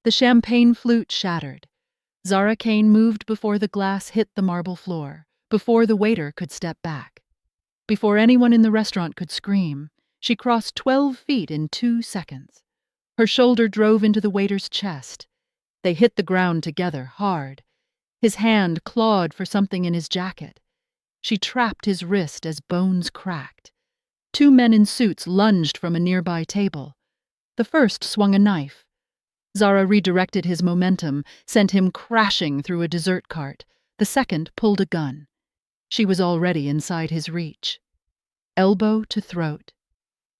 The champagne flute shattered. Zara Kane moved before the glass hit the marble floor, before the waiter could step back. Before anyone in the restaurant could scream, she crossed 12 feet in 2 seconds. Her shoulder drove into the waiter's chest. They hit the ground together, hard. His hand clawed for something in his jacket. She trapped his wrist as bones cracked. 2 men in suits lunged from a nearby table. The first swung a knife. Zara redirected his momentum, sent him crashing through a dessert cart. The second pulled a gun. She was already inside his reach. Elbow to throat.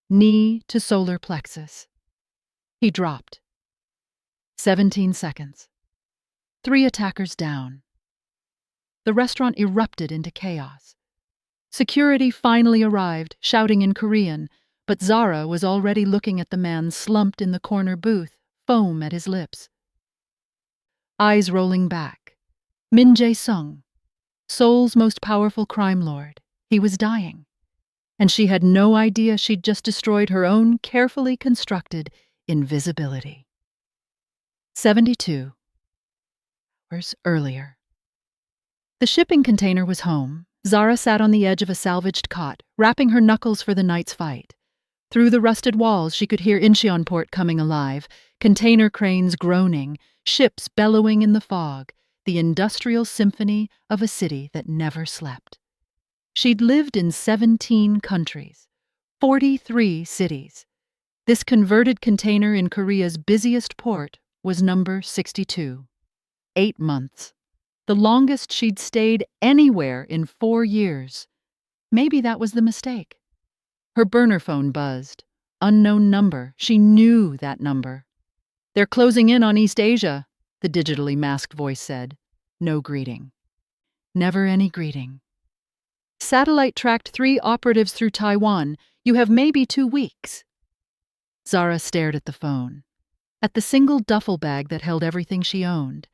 Knee to solar plexus. He dropped. 17 seconds. 3 attackers down. The restaurant erupted into chaos. Security finally arrived, shouting in Korean, but Zara was already looking at the man slumped in the corner booth, foam at his lips. Eyes rolling back. Min Jae-sung, Seoul's most powerful crime lord. He was dying. And she had no idea she'd just destroyed her own carefully constructed invisibility. 72 hours earlier. The shipping container was home. Zara sat on the edge of a salvaged cot, wrapping her knuckles for the night's fight. Through the rusted walls, she could hear Incheonport coming alive, container cranes groaning, ships bellowing in the fog, the industrial symphony of a city that never slept. She'd lived in 17 countries, 43 cities. This converted container in Korea's busiest port was number 62. 8 months. The longest she'd stayed anywhere in 4 years. Maybe that was the mistake. Her burner phone buzzed. Unknown number. She knew that number. "They're closing in on East Asia," the digitally masked voice said. No greeting. Never any greeting. "Satellite tracked 3 operatives through Taiwan. You have maybe 2 weeks." Zara stared at the phone. At the single duffel bag that held everything she owned.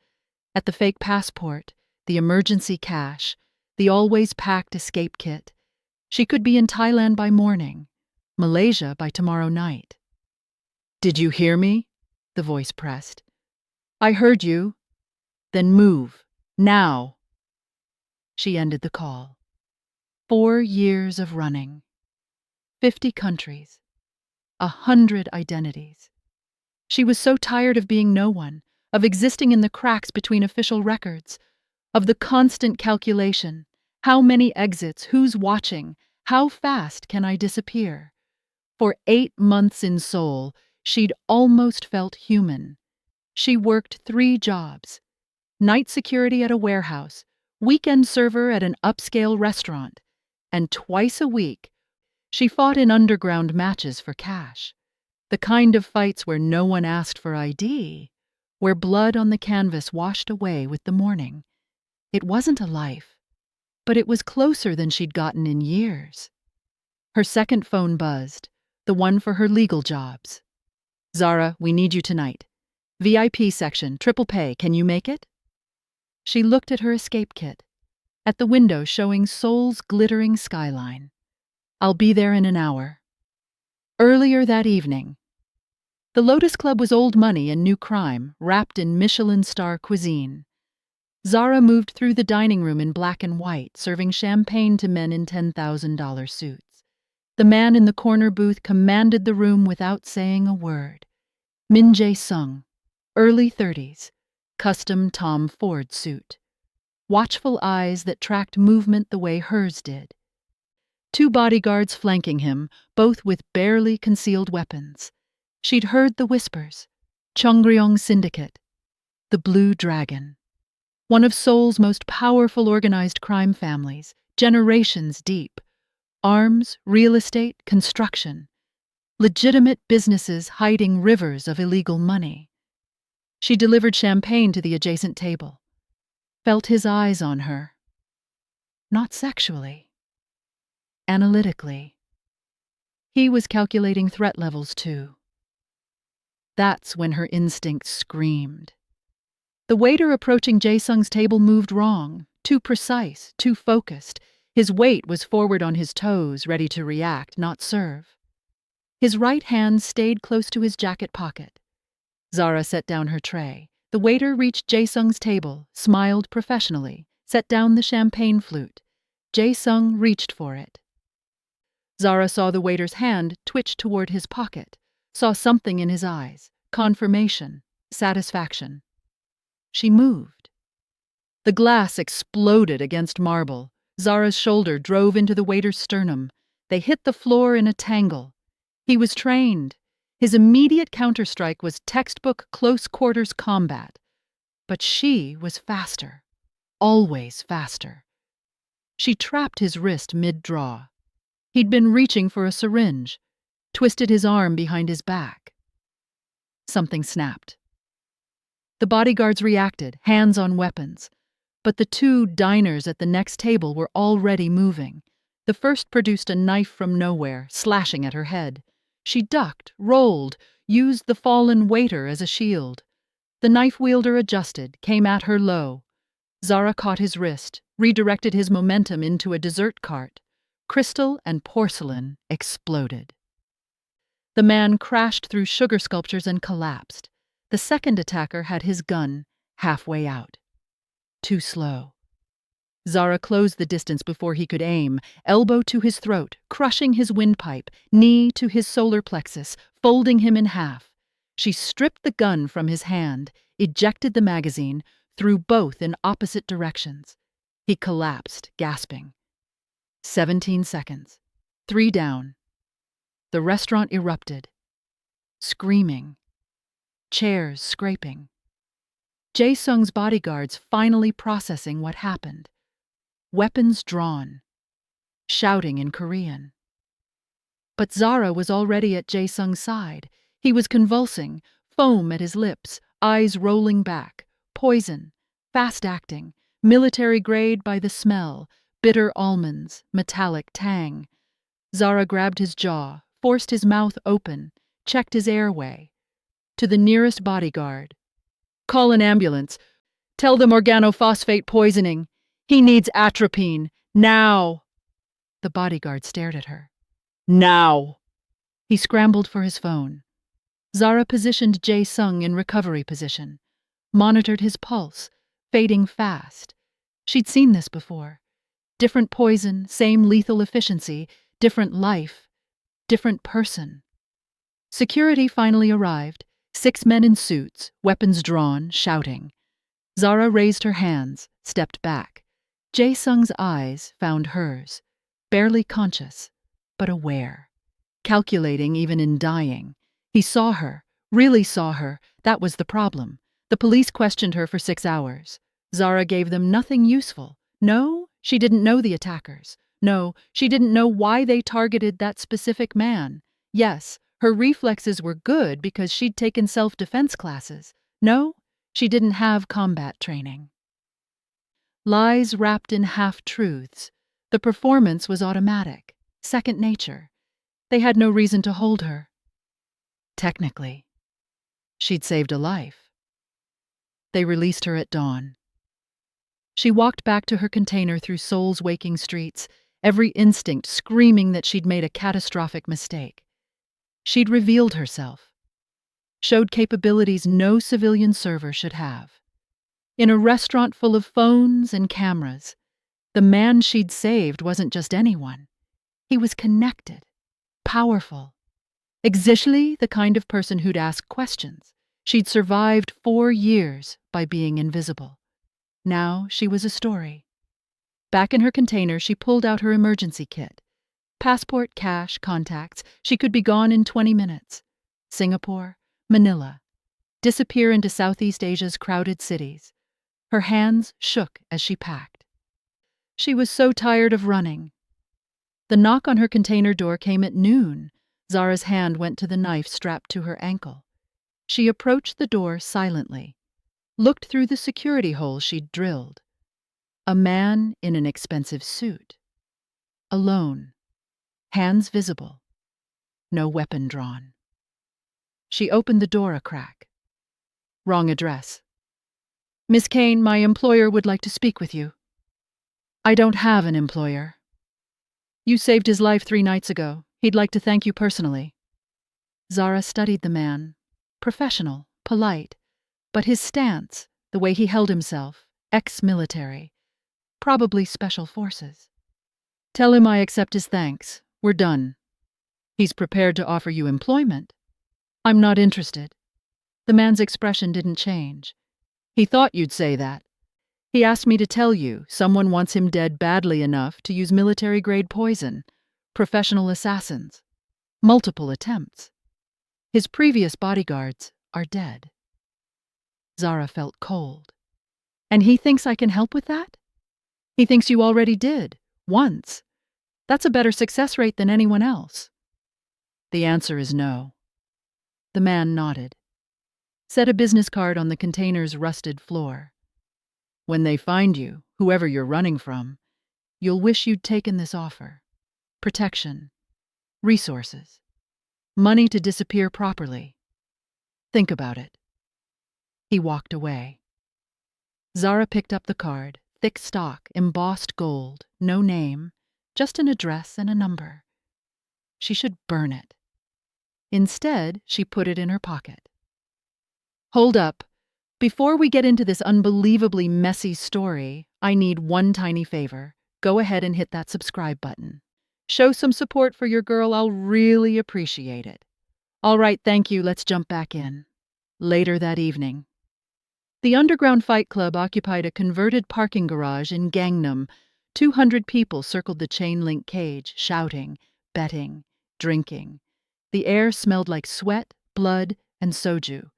At the fake passport, the emergency cash, the always packed escape kit. She could be in Thailand by morning, Malaysia by tomorrow night. "Did you hear me?" the voice pressed. "I heard you." "Then move. Now." She ended the call. 4 years of running. 50 countries. 100 identities. She was so tired of being no one, of existing in the cracks between official records, of the constant calculation. How many exits? Who's watching? How fast can I disappear? For 8 months in Seoul, she'd almost felt human. She worked 3 jobs. Night security at a warehouse, weekend server at an upscale restaurant, and twice a week, she fought in underground matches for cash. The kind of fights where no one asked for ID, where blood on the canvas washed away with the morning. It wasn't a life, but it was closer than she'd gotten in years. Her second phone buzzed, the one for her legal jobs. "Zara, we need you tonight. VIP section, triple pay, can you make it?" She looked at her escape kit, at the window showing Seoul's glittering skyline. "I'll be there in an hour." Earlier that evening, the Lotus Club was old money and new crime, wrapped in Michelin star cuisine. Zara moved through the dining room in black and white, serving champagne to men in $10,000 suits. The man in the corner booth commanded the room without saying a word. Min Jae-sung, early 30s, custom Tom Ford suit. Watchful eyes that tracked movement the way hers did. 2 bodyguards flanking him, both with barely concealed weapons. She'd heard the whispers. Cheongryong Syndicate. The Blue Dragon. One of Seoul's most powerful organized crime families, generations deep. Arms, real estate, construction. Legitimate businesses hiding rivers of illegal money. She delivered champagne to the adjacent table. Felt his eyes on her. Not sexually. Analytically. He was calculating threat levels too. That's when her instincts screamed. The waiter approaching Jae-sung's table moved wrong, too precise, too focused. His weight was forward on his toes, ready to react, not serve. His right hand stayed close to his jacket pocket. Zara set down her tray. The waiter reached Jae-sung's table, smiled professionally, set down the champagne flute. Jae-sung reached for it. Zara saw the waiter's hand twitch toward his pocket, saw something in his eyes, confirmation, satisfaction. She moved. The glass exploded against marble. Zara's shoulder drove into the waiter's sternum. They hit the floor in a tangle. He was trained. His immediate counterstrike was textbook close-quarters combat. But she was faster, always faster. She trapped his wrist mid-draw. He'd been reaching for a syringe, twisted his arm behind his back. Something snapped. The bodyguards reacted, hands on weapons. But the two diners at the next table were already moving. The first produced a knife from nowhere, slashing at her head. She ducked, rolled, used the fallen waiter as a shield. The knife wielder adjusted, came at her low. Zara caught his wrist, redirected his momentum into a dessert cart. Crystal and porcelain exploded. The man crashed through sugar sculptures and collapsed. The second attacker had his gun halfway out. Too slow. Zara closed the distance before he could aim, elbow to his throat, crushing his windpipe, knee to his solar plexus, folding him in half. She stripped the gun from his hand, ejected the magazine, threw both in opposite directions. He collapsed, gasping. 17 seconds. 3 down. The restaurant erupted. Screaming. Chairs scraping. Jae-sung's bodyguards finally processing what happened. Weapons drawn. Shouting in Korean. But Zara was already at Jae-sung's side. He was convulsing, foam at his lips, eyes rolling back. Poison. Fast-acting. Military grade by the smell. Bitter almonds. Metallic tang. Zara grabbed his jaw, forced his mouth open, checked his airway. To the nearest bodyguard. Call an ambulance. Tell them organophosphate poisoning. He needs atropine. Now. The bodyguard stared at her. Now. He scrambled for his phone. Zara positioned Jae-sung in recovery position. Monitored his pulse, fading fast. She'd seen this before. Different poison, same lethal efficiency, different life, different person. Security finally arrived. 6 men in suits, weapons drawn, shouting. Zara raised her hands, stepped back. Jae-sung's eyes found hers, barely conscious, but aware. Calculating even in dying. He saw her, really saw her. That was the problem. The police questioned her for 6 hours. Zara gave them nothing useful. No, she didn't know the attackers. No, she didn't know why they targeted that specific man. Yes, her reflexes were good because she'd taken self-defense classes. No, she didn't have combat training. Lies wrapped in half-truths. The performance was automatic, second nature. They had no reason to hold her. Technically, she'd saved a life. They released her at dawn. She walked back to her container through Seoul's waking streets, every instinct screaming that she'd made a catastrophic mistake. She'd revealed herself, showed capabilities no civilian server should have. In a restaurant full of phones and cameras, the man she'd saved wasn't just anyone. He was connected, powerful, exactly the kind of person who'd ask questions. She'd survived 4 years by being invisible. Now she was a story. Back in her container, she pulled out her emergency kit. Passport, cash, contacts. She could be gone in 20 minutes. Singapore, Manila. Disappear into Southeast Asia's crowded cities. Her hands shook as she packed. She was so tired of running. The knock on her container door came at noon. Zara's hand went to the knife strapped to her ankle. She approached the door silently, looked through the security hole she'd drilled. A man in an expensive suit. Alone. Hands visible. No weapon drawn. She opened the door a crack. Wrong address. Miss Kane, my employer would like to speak with you. I don't have an employer. You saved his life 3 nights ago. He'd like to thank you personally. Zara studied the man. Professional, polite, but his stance, the way he held himself, ex-military, probably special forces. Tell him I accept his thanks. We're done. He's prepared to offer you employment. I'm not interested. The man's expression didn't change. He thought you'd say that. He asked me to tell you someone wants him dead badly enough to use military-grade poison, professional assassins, multiple attempts. His previous bodyguards are dead. Zara felt cold. And he thinks I can help with that? He thinks you already did, once. That's a better success rate than anyone else. The answer is no. The man nodded. Set a business card on the container's rusted floor. When they find you, whoever you're running from, you'll wish you'd taken this offer. Protection. Resources. Money to disappear properly. Think about it. He walked away. Zara picked up the card, thick stock, embossed gold, no name, just an address and a number. She should burn it. Instead, she put it in her pocket. Hold up. Before we get into this unbelievably messy story, I need one tiny favor. Go ahead and hit that subscribe button. Show some support for your girl. I'll really appreciate it. All right, thank you. Let's jump back in. Later that evening. The underground fight club occupied a converted parking garage in Gangnam. 200 people circled the chain-link cage, shouting, betting, drinking. The air smelled like sweat, blood, and soju.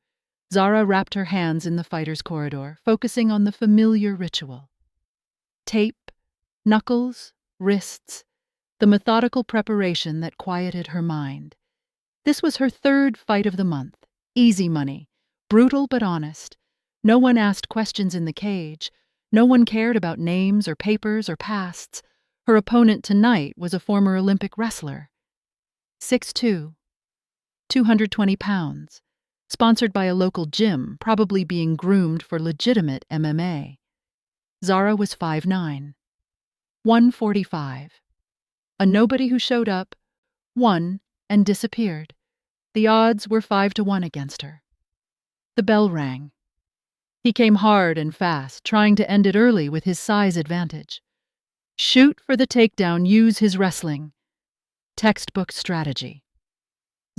Zara wrapped her hands in the fighter's corridor, focusing on the familiar ritual. Tape, knuckles, wrists, the methodical preparation that quieted her mind. This was her third fight of the month. Easy money, brutal but honest. No one asked questions in the cage. No one cared about names or papers or pasts. Her opponent tonight was a former Olympic wrestler. 6'2", 220 pounds. Sponsored by a local gym, probably being groomed for legitimate MMA. Zara was 5'9", 145. A nobody who showed up, won, and disappeared. The odds were 5-1 against her. The bell rang. He came hard and fast, trying to end it early with his size advantage. Shoot for the takedown, use his wrestling. Textbook strategy.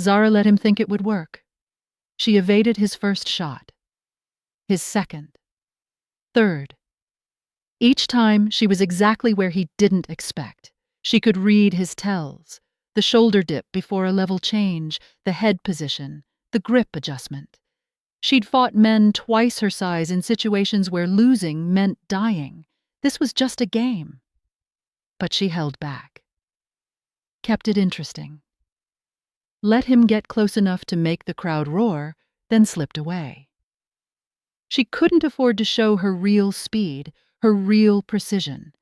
Zara let him think it would work. She evaded his first shot. His second. Third. Each time, she was exactly where he didn't expect. She could read his tells. The shoulder dip before a level change, the head position, the grip adjustment. She'd fought men twice her size in situations where losing meant dying. This was just a game. But she held back. Kept it interesting. Let him get close enough to make the crowd roar, then slipped away. She couldn't afford to show her real speed, her real precision.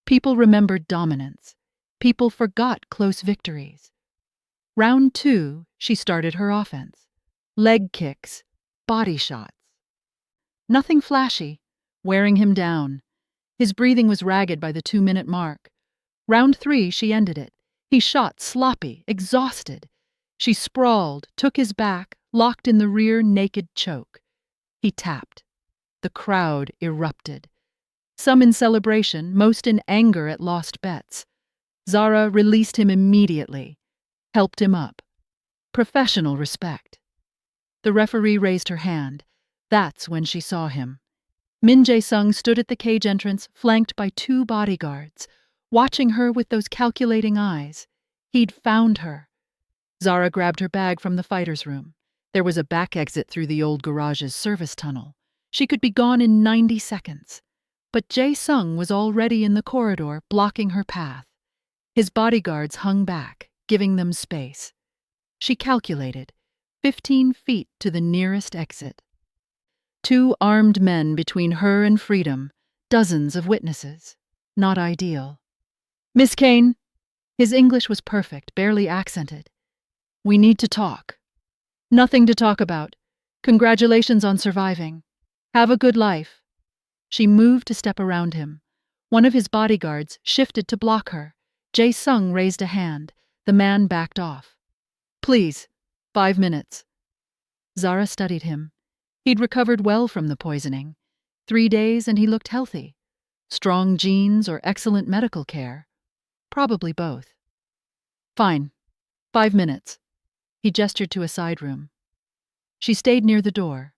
People remembered dominance. People forgot close victories. Round 2, she started her offense. Leg kicks, body shots. Nothing flashy, wearing him down. His breathing was ragged by the 2-minute mark. Round 3, she ended it. He shot sloppy, exhausted. She sprawled, took his back, locked in the rear naked choke. He tapped. The crowd erupted. Some in celebration, most in anger at lost bets. Zara released him immediately, helped him up. Professional respect. The referee raised her hand. That's when she saw him. Min Jae-sung stood at the cage entrance, flanked by 2 bodyguards, watching her with those calculating eyes. He'd found her. Zara grabbed her bag from the fighter's room. There was a back exit through the old garage's service tunnel. She could be gone in 90 seconds. But Jae-sung was already in the corridor, blocking her path. His bodyguards hung back, giving them space. She calculated, 15 feet to the nearest exit. 2 armed men between her and freedom, dozens of witnesses. Not ideal. Miss Kane. His English was perfect, barely accented. We need to talk. Nothing to talk about. Congratulations on surviving. Have a good life. She moved to step around him. One of his bodyguards shifted to block her. Jae-sung raised a hand. The man backed off. Please, 5 minutes. Zara studied him. He'd recovered well from the poisoning. 3 days and he looked healthy. Strong genes or excellent medical care? Probably both. Fine. 5 minutes. He gestured to a side room. She stayed near the door.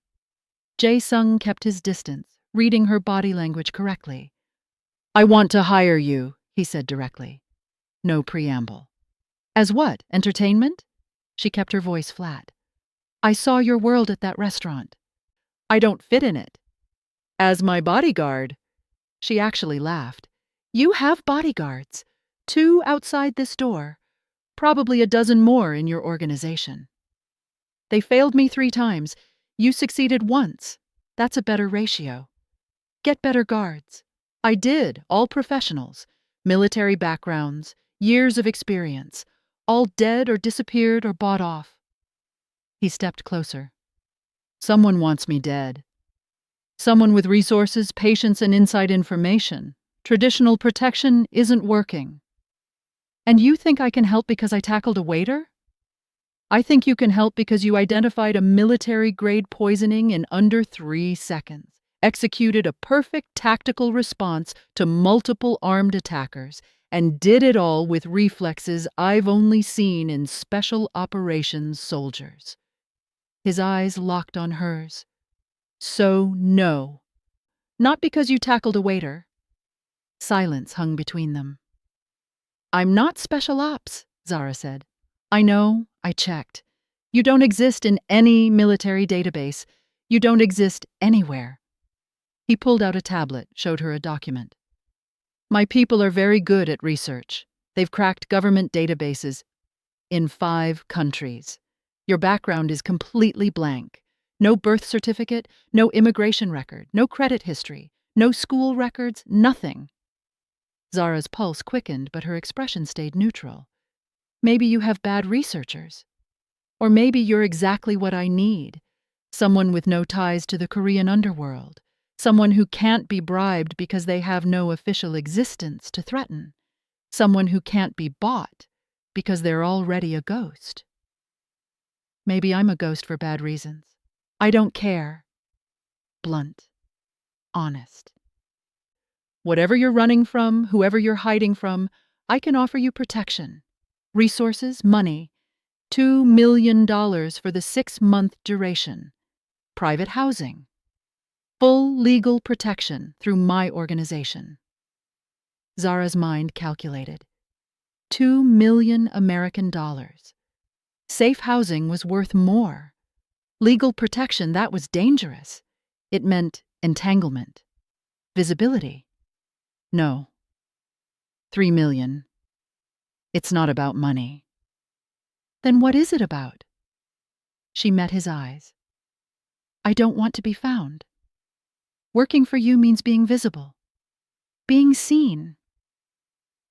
Jae-sung kept his distance, reading her body language correctly. I want to hire you, he said directly. No preamble. As what, entertainment? She kept her voice flat. I saw your world at that restaurant. I don't fit in it. As my bodyguard. She actually laughed. You have bodyguards. 2 outside this door. Probably a dozen more in your organization. They failed me 3 times. You succeeded once. That's a better ratio. Get better guards. I did, all professionals. Military backgrounds, years of experience. All dead or disappeared or bought off. He stepped closer. Someone wants me dead. Someone with resources, patience, and inside information. Traditional protection isn't working. And you think I can help because I tackled a waiter? I think you can help because you identified a military-grade poisoning in under 3 seconds, executed a perfect tactical response to multiple armed attackers, and did it all with reflexes I've only seen in special operations soldiers. His eyes locked on hers. So no. Not because you tackled a waiter. Silence hung between them. I'm not special ops, Zara said. I know, I checked. You don't exist in any military database. You don't exist anywhere. He pulled out a tablet, showed her a document. My people are very good at research. They've cracked government databases in 5 countries. Your background is completely blank. No birth certificate, no immigration record, no credit history, no school records, nothing. Zara's pulse quickened, but her expression stayed neutral. Maybe you have bad researchers. Or maybe you're exactly what I need. Someone with no ties to the Korean underworld. Someone who can't be bribed because they have no official existence to threaten. Someone who can't be bought because they're already a ghost. Maybe I'm a ghost for bad reasons. I don't care. Blunt. Honest. Whatever you're running from, whoever you're hiding from, I can offer you protection. Resources, money. $2 million for the 6-month duration. Private housing. Full legal protection through my organization. Zara's mind calculated. 2 million American dollars. Safe housing was worth more. Legal protection, that was dangerous. It meant entanglement. Visibility. No. 3 million. It's not about money. Then what is it about? She met his eyes. I don't want to be found. Working for you means being visible. Being seen.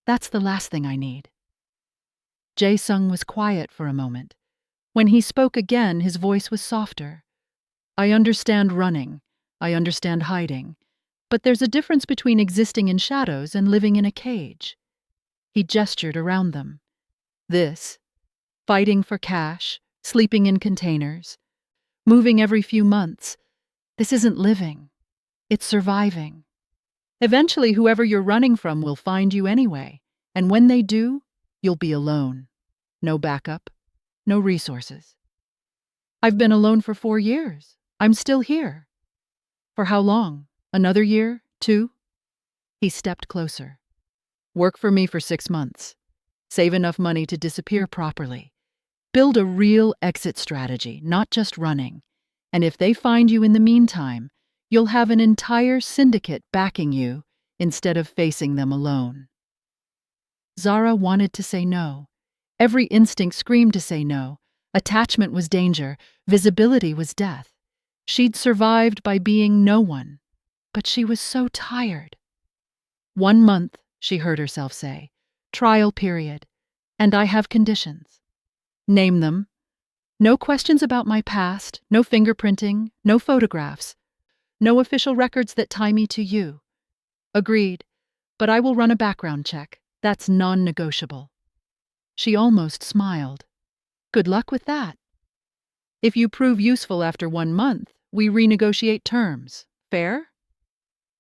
That's the last thing I need. Jae-sung was quiet for a moment. When he spoke again, his voice was softer. I understand running. I understand hiding. But there's a difference between existing in shadows and living in a cage. He gestured around them. This, fighting for cash, sleeping in containers, moving every few months, this isn't living. It's surviving. Eventually, whoever you're running from will find you anyway, and when they do, you'll be alone. No backup, no resources. I've been alone for 4 years. I'm still here. For how long? Another year? 2? He stepped closer. Work for me for 6 months. Save enough money to disappear properly. Build a real exit strategy, not just running. And if they find you in the meantime, you'll have an entire syndicate backing you instead of facing them alone. Zara wanted to say no. Every instinct screamed to say no. Attachment was danger. Visibility was death. She'd survived by being no one. But she was so tired. 1 month, she heard herself say. Trial period. And I have conditions. Name them. No questions about my past, no fingerprinting, no photographs. No official records that tie me to you. Agreed. But I will run a background check. That's non-negotiable. She almost smiled. Good luck with that. If you prove useful after 1 month, We renegotiate terms. Fair?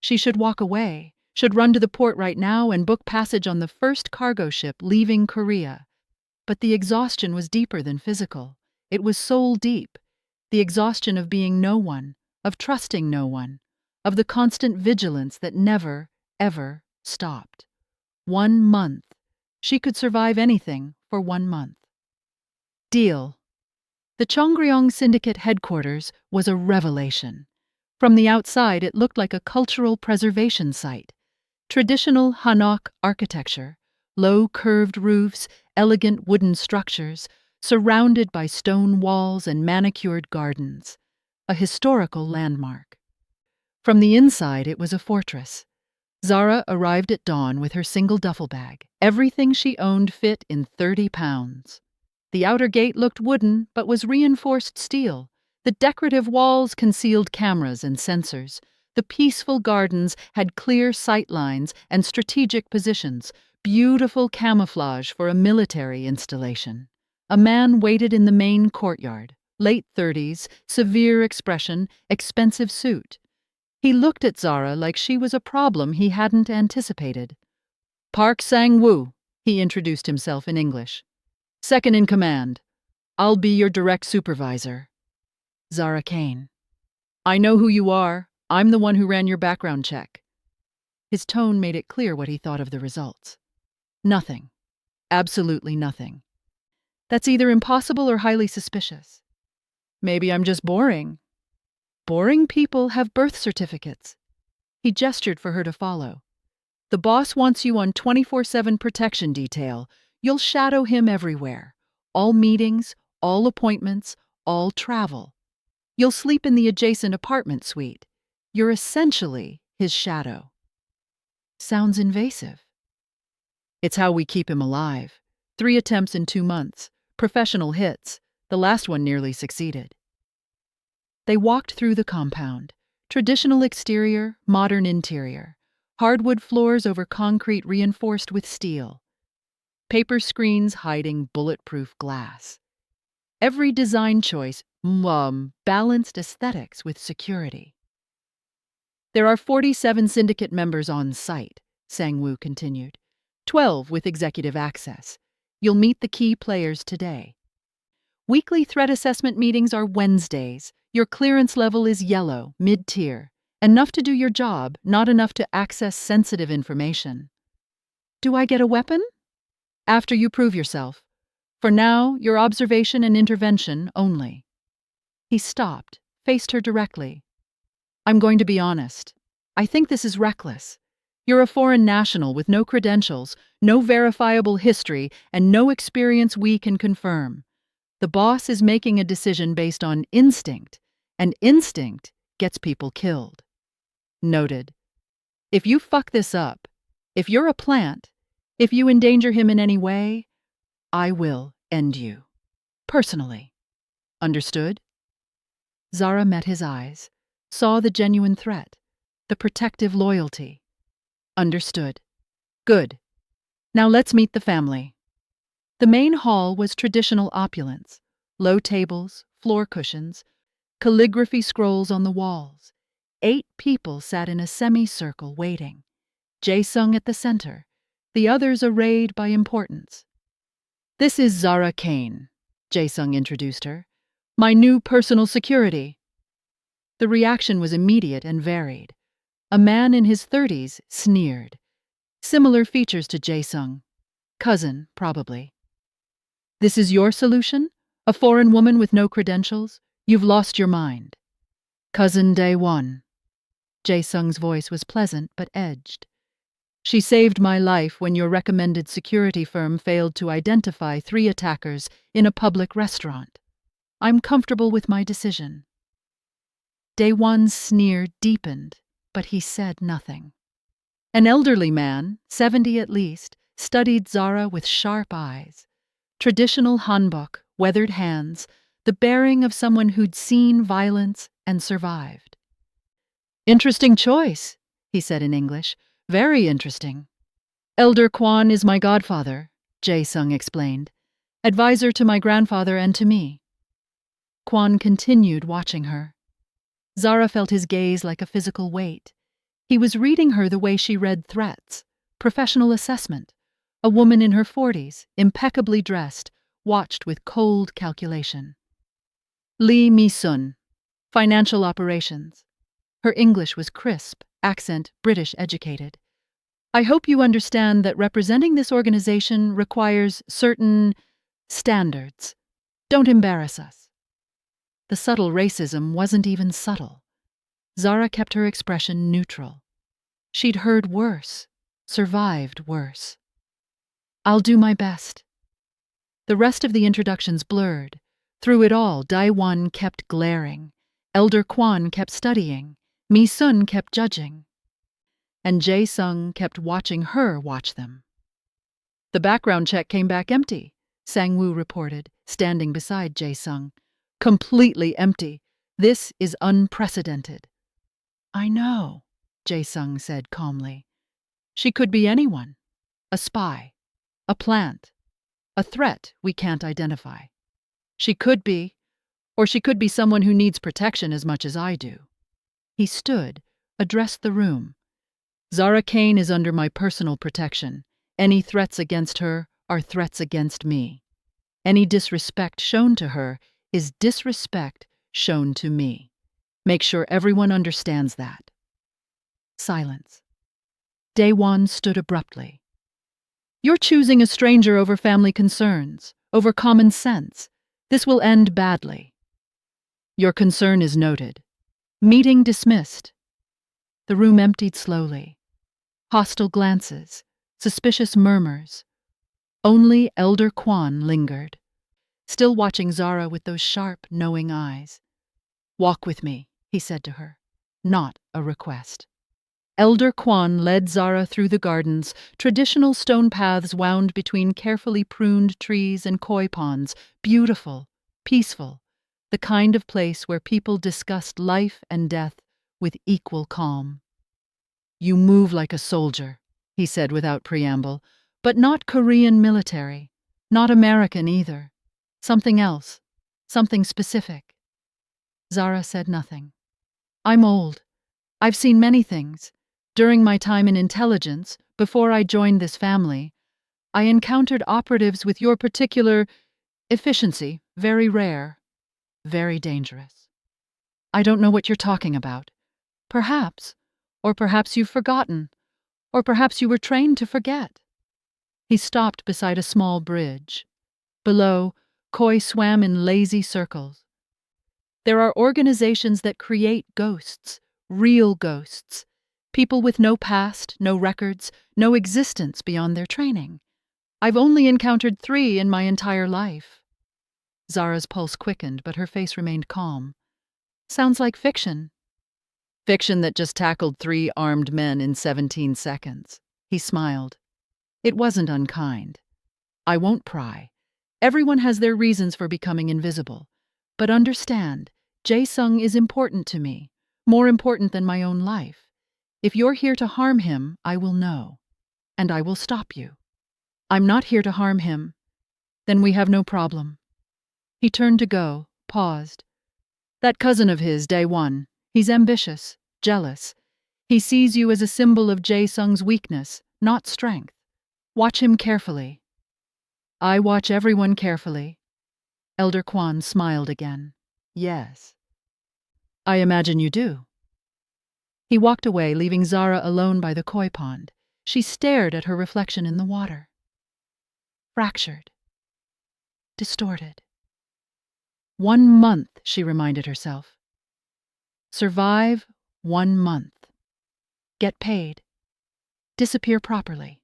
She should walk away, should run to the port right now and book passage on the first cargo ship leaving Korea. But the exhaustion was deeper than physical. It was soul deep. The exhaustion of being no one, of trusting no one, of the constant vigilance that never, ever stopped. 1 month. She could survive anything for 1 month. Deal. The Chongryong Syndicate headquarters was a revelation. From the outside, it looked like a cultural preservation site. Traditional Hanok architecture, low curved roofs, elegant wooden structures, surrounded by stone walls and manicured gardens. A historical landmark. From the inside, it was a fortress. Zara arrived at dawn with her single duffel bag. Everything she owned fit in 30 pounds. The outer gate looked wooden, but was reinforced steel. The decorative walls concealed cameras and sensors. The peaceful gardens had clear sight lines and strategic positions, beautiful camouflage for a military installation. A man waited in the main courtyard, late 30s, severe expression, expensive suit. He looked at Zara like she was a problem he hadn't anticipated. Park Sang-woo, he introduced himself in English. Second in command. I'll be your direct supervisor. Zara Kane. I know who you are. I'm the one who ran your background check. His tone made it clear what he thought of the results. Nothing. Absolutely nothing. That's either impossible or highly suspicious. Maybe I'm just boring. Boring people have birth certificates. He gestured for her to follow. The boss wants you on 24/7 protection detail. You'll shadow him everywhere. All meetings, all appointments, all travel. You'll sleep in the adjacent apartment suite. You're essentially his shadow. Sounds invasive. It's how we keep him alive. 3 attempts in 2 months. Professional hits. The last one nearly succeeded. They walked through the compound. Traditional exterior, modern interior. Hardwood floors over concrete reinforced with steel. Paper screens hiding bulletproof glass. Every design choice balanced aesthetics with security. There are 47 syndicate members on site, Sang-woo continued. 12 with executive access. You'll meet the key players today. Weekly threat assessment meetings are Wednesdays. Your clearance level is yellow, mid-tier. Enough to do your job, not enough to access sensitive information. Do I get a weapon? After you prove yourself. For now, your observation and intervention only. He stopped, faced her directly. I'm going to be honest. I think this is reckless. You're a foreign national with no credentials, no verifiable history, and no experience we can confirm. The boss is making a decision based on instinct, and instinct gets people killed. Noted. If you fuck this up, if you're a plant, if you endanger him in any way, I will end you. Personally. Understood? Zara met his eyes, saw the genuine threat, the protective loyalty. Understood. Good. Now let's meet the family. The main hall was traditional opulence. Low tables, floor cushions, calligraphy scrolls on the walls. 8 people sat in a semicircle waiting. Jae-sung at the center, the others arrayed by importance. This is Zara Kane, Jae-sung introduced her. My new personal security. The reaction was immediate and varied. A man in his 30s sneered. Similar features to Jae-sung. Cousin, probably. This is your solution? A foreign woman with no credentials? You've lost your mind. Cousin Day One. Jae-sung's voice was pleasant but edged. She saved my life when your recommended security firm failed to identify 3 attackers in a public restaurant. I'm comfortable with my decision. Day One's sneer deepened, but he said nothing. An elderly man, 70 at least, studied Zara with sharp eyes. Traditional hanbok, weathered hands, the bearing of someone who'd seen violence and survived. Interesting choice, he said in English. Very interesting. Elder Kwon is my godfather, Jae-sung explained. Advisor to my grandfather and to me. Kwon continued watching her. Zara felt his gaze like a physical weight. He was reading her the way she read threats. Professional assessment. A woman in her 40s, impeccably dressed, watched with cold calculation. Lee Mi-sun, financial operations. Her English was crisp, accent British educated. I hope you understand that representing this organization requires certain standards. Don't embarrass us. The subtle racism wasn't even subtle. Zara kept her expression neutral. She'd heard worse, survived worse. I'll do my best. The rest of the introductions blurred. Through it all, Dae-won kept glaring. Elder Kwon kept studying. Mi-sun kept judging. And Jae-sung kept watching her watch them. The background check came back empty, Sang-woo reported, standing beside Jae-sung. Completely empty. This is unprecedented. I know, Jae-sung said calmly. She could be anyone. A spy. A plant. A threat we can't identify. She could be, or she could be someone who needs protection as much as I do. He stood, addressed the room. Zara Kane is under my personal protection. Any threats against her are threats against me. Any disrespect shown to her is disrespect shown to me. Make sure everyone understands that. Silence. Dae-won stood abruptly. You're choosing a stranger over family concerns, over common sense. This will end badly. Your concern is noted. Meeting dismissed. The room emptied slowly. Hostile glances, suspicious murmurs. Only Elder Kwon lingered, still watching Zara with those sharp, knowing eyes. Walk with me, he said to her, not a request. Elder Kwon led Zara through the gardens. Traditional stone paths wound between carefully pruned trees and koi ponds, beautiful, peaceful, the kind of place where people discussed life and death with equal calm. You move like a soldier, he said without preamble, but not Korean military, not American either. Something else, something specific. Zara said nothing. I'm old. I've seen many things. During my time in intelligence, before I joined this family, I encountered operatives with your particular efficiency, very rare, very dangerous. I don't know what you're talking about. Perhaps, or perhaps you've forgotten, or perhaps you were trained to forget. He stopped beside a small bridge. Below, koi swam in lazy circles. There are organizations that create ghosts, real ghosts. People with no past, no records, no existence beyond their training. I've only encountered 3 in my entire life. Zara's pulse quickened, but her face remained calm. Sounds like fiction. Fiction that just tackled 3 armed men in 17 seconds. He smiled. It wasn't unkind. I won't pry. Everyone has their reasons for becoming invisible. But understand, Jae-sung is important to me, more important than my own life. If you're here to harm him, I will know. And I will stop you. I'm not here to harm him. Then we have no problem. He turned to go, paused. That cousin of his, Dae-won, he's ambitious, jealous. He sees you as a symbol of Jae-sung's weakness, not strength. Watch him carefully. I watch everyone carefully. Elder Kwon smiled again. Yes. I imagine you do. He walked away, leaving Zara alone by the koi pond. She stared at her reflection in the water. Fractured. Distorted. 1 month, she reminded herself. Survive 1 month. Get paid. Disappear properly.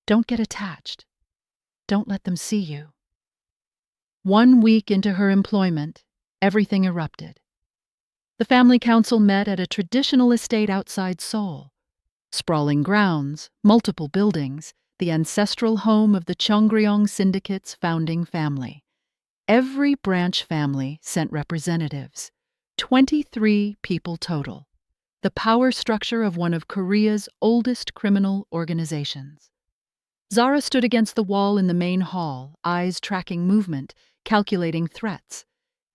Don't get attached. Don't let them see you. 1 week into her employment, everything erupted. The family council met at a traditional estate outside Seoul. Sprawling grounds, multiple buildings, the ancestral home of the Cheongryong Syndicate's founding family. Every branch family sent representatives. 23 people total. The power structure of one of Korea's oldest criminal organizations. Zara stood against the wall in the main hall, eyes tracking movement, calculating threats.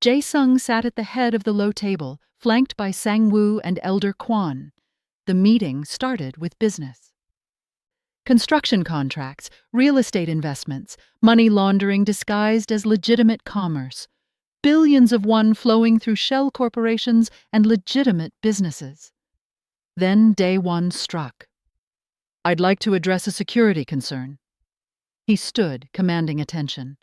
Jae-sung sat at the head of the low table, flanked by Sang-woo and Elder Kwon. The meeting started with business. Construction contracts, real estate investments, money laundering disguised as legitimate commerce. Billions of won flowing through shell corporations and legitimate businesses. Then day one struck. "I'd like to address a security concern." He stood, commanding attention.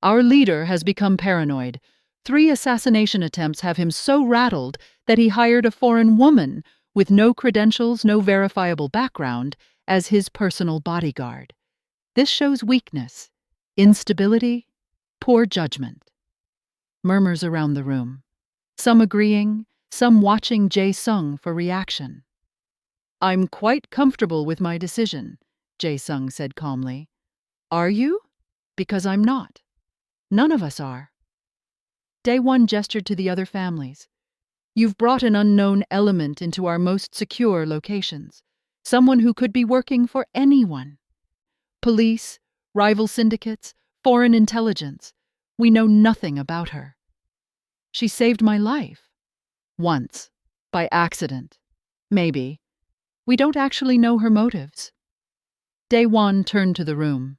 "Our leader has become paranoid. 3 assassination attempts have him so rattled that he hired a foreign woman with no credentials, no verifiable background, as his personal bodyguard. This shows weakness, instability, poor judgment." Murmurs around the room, some agreeing, some watching Jae-sung for reaction. "I'm quite comfortable with my decision," Jae-sung said calmly. "Are you? Because I'm not. None of us are." Dae-won gestured to the other families. "You've brought an unknown element into our most secure locations. Someone who could be working for anyone. Police, rival syndicates, foreign intelligence. We know nothing about her. She saved my life. Once. By accident. Maybe. We don't actually know her motives." Dae-won turned to the room.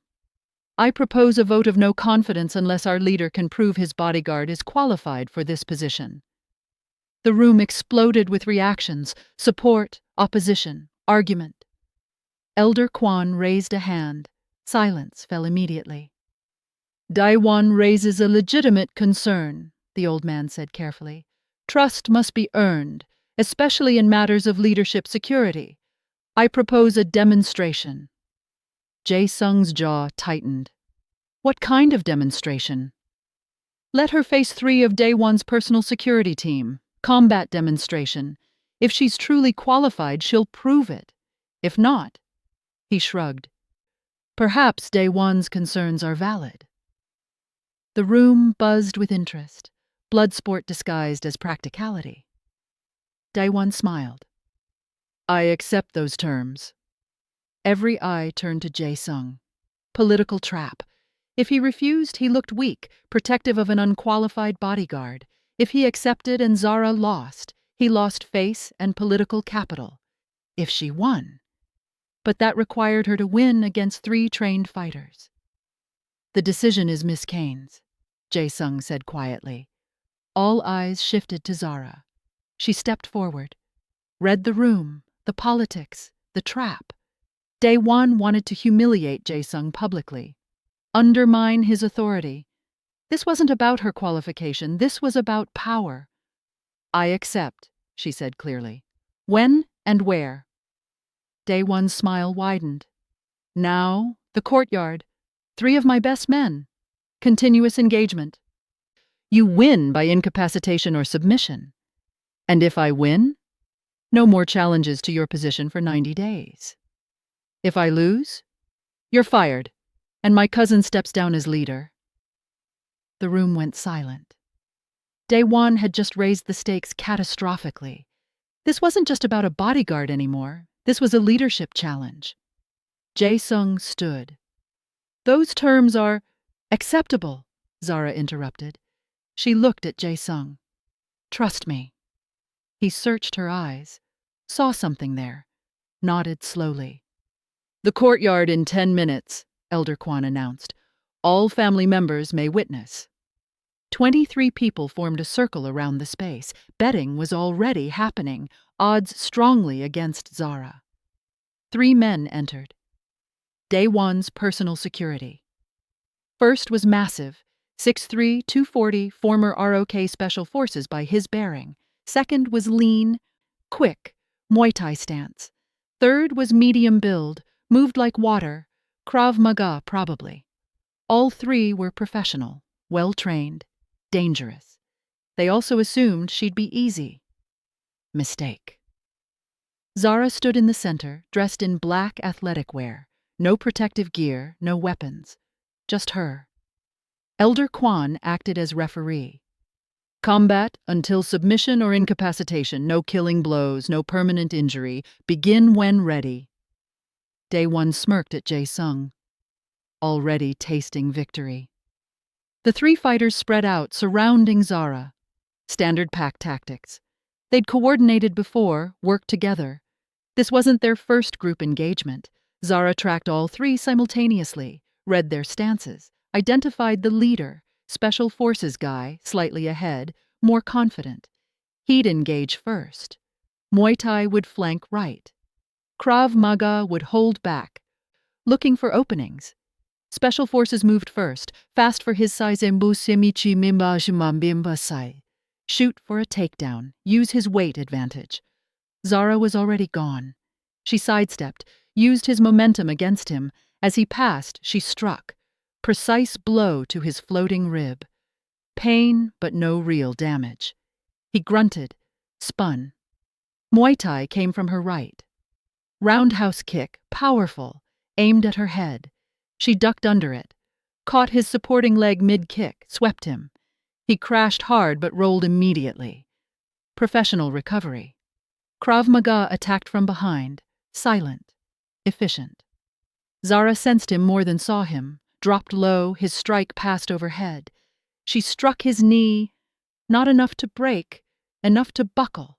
"I propose a vote of no confidence unless our leader can prove his bodyguard is qualified for this position." The room exploded with reactions, support, opposition, argument. Elder Kwon raised a hand. Silence fell immediately. "Dae-won raises a legitimate concern," the old man said carefully. "Trust must be earned, especially in matters of leadership security. I propose a demonstration." Jae-sung's jaw tightened. "What kind of demonstration?" "Let her face 3 of Dae-won's personal security team. Combat demonstration. If she's truly qualified, she'll prove it. If not..." He shrugged. "Perhaps Dae-won's concerns are valid." The room buzzed with interest, bloodsport disguised as practicality. Dae-won smiled. "I accept those terms." Every eye turned to Jae-sung. Political trap. If he refused, he looked weak, protective of an unqualified bodyguard. If he accepted and Zara lost, he lost face and political capital. If she won. But that required her to win against 3 trained fighters. "The decision is Miss Kane's," Jae-sung said quietly. All eyes shifted to Zara. She stepped forward, read the room, the politics, the trap. Dae-won wanted to humiliate Jae-sung publicly, undermine his authority. This wasn't about her qualification, this was about power. "I accept," she said clearly. "When and where?" Dae-won's smile widened. "Now, the courtyard. 3 of my best men. Continuous engagement. You win by incapacitation or submission. And if I win, no more challenges to your position for 90 days. If I lose, you're fired, and my cousin steps down as leader." The room went silent. Dae-won had just raised the stakes catastrophically. This wasn't just about a bodyguard anymore. This was a leadership challenge. Jae-sung stood. "Those terms are..." "Acceptable," Zara interrupted. She looked at Jae-sung. "Trust me." He searched her eyes, saw something there, nodded slowly. "The courtyard in 10 minutes, Elder Kwon announced. "All family members may witness." 23 people formed a circle around the space. Betting was already happening, odds strongly against Zara. 3 men entered. Dae-won's personal security. First was massive, 6'3", 240, former ROK Special Forces by his bearing. Second was lean, quick, Muay Thai stance. Third was medium build, moved like water, Krav Maga probably. All 3 were professional, well-trained, dangerous. They also assumed she'd be easy. Mistake. Zara stood in the center, dressed in black athletic wear. No protective gear, no weapons. Just her. Elder Kwon acted as referee. "Combat until submission or incapacitation. No killing blows, no permanent injury. Begin when ready." Dae-won smirked at Jae-sung, already tasting victory. The three fighters spread out, surrounding Zara. Standard pack tactics. They'd coordinated before, worked together. This wasn't their first group engagement. Zara tracked all three simultaneously, read their stances, identified the leader, special forces guy, slightly ahead, more confident. He'd engage first. Muay Thai would flank right. Krav Maga would hold back, looking for openings. Special forces moved first, fast for his size embusemichi mimbashimambimbasai. Shoot for a takedown, use his weight advantage. Zara was already gone. She sidestepped, used his momentum against him. As he passed, she struck. Precise blow to his floating rib. Pain, but no real damage. He grunted, spun. Muay Thai came from her right. Roundhouse kick, powerful, aimed at her head. She ducked under it, caught his supporting leg mid-kick, swept him. He crashed hard but rolled immediately. Professional recovery. Krav Maga attacked from behind, silent, efficient. Zara sensed him more than saw him, dropped low, his strike passed overhead. She struck his knee, not enough to break, enough to buckle.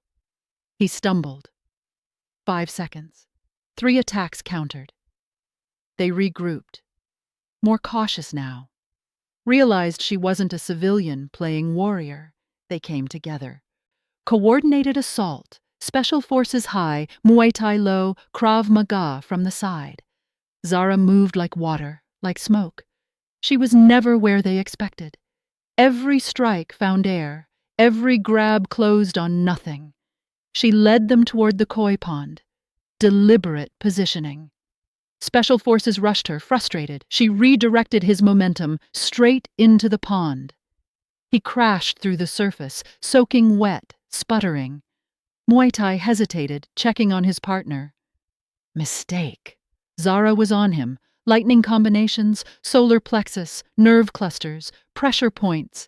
He stumbled. 5 seconds. 3 attacks countered. They regrouped. More cautious now. Realized she wasn't a civilian playing warrior. They came together. Coordinated assault, special forces high, Muay Thai low, Krav Maga from the side. Zara moved like water, like smoke. She was never where they expected. Every strike found air, every grab closed on nothing. She led them toward the koi pond. Deliberate positioning. Special forces rushed her, frustrated. She redirected his momentum straight into the pond. He crashed through the surface, soaking wet, sputtering. Muay Thai hesitated, checking on his partner. Mistake. Zara was on him. Lightning combinations, solar plexus, nerve clusters, pressure points.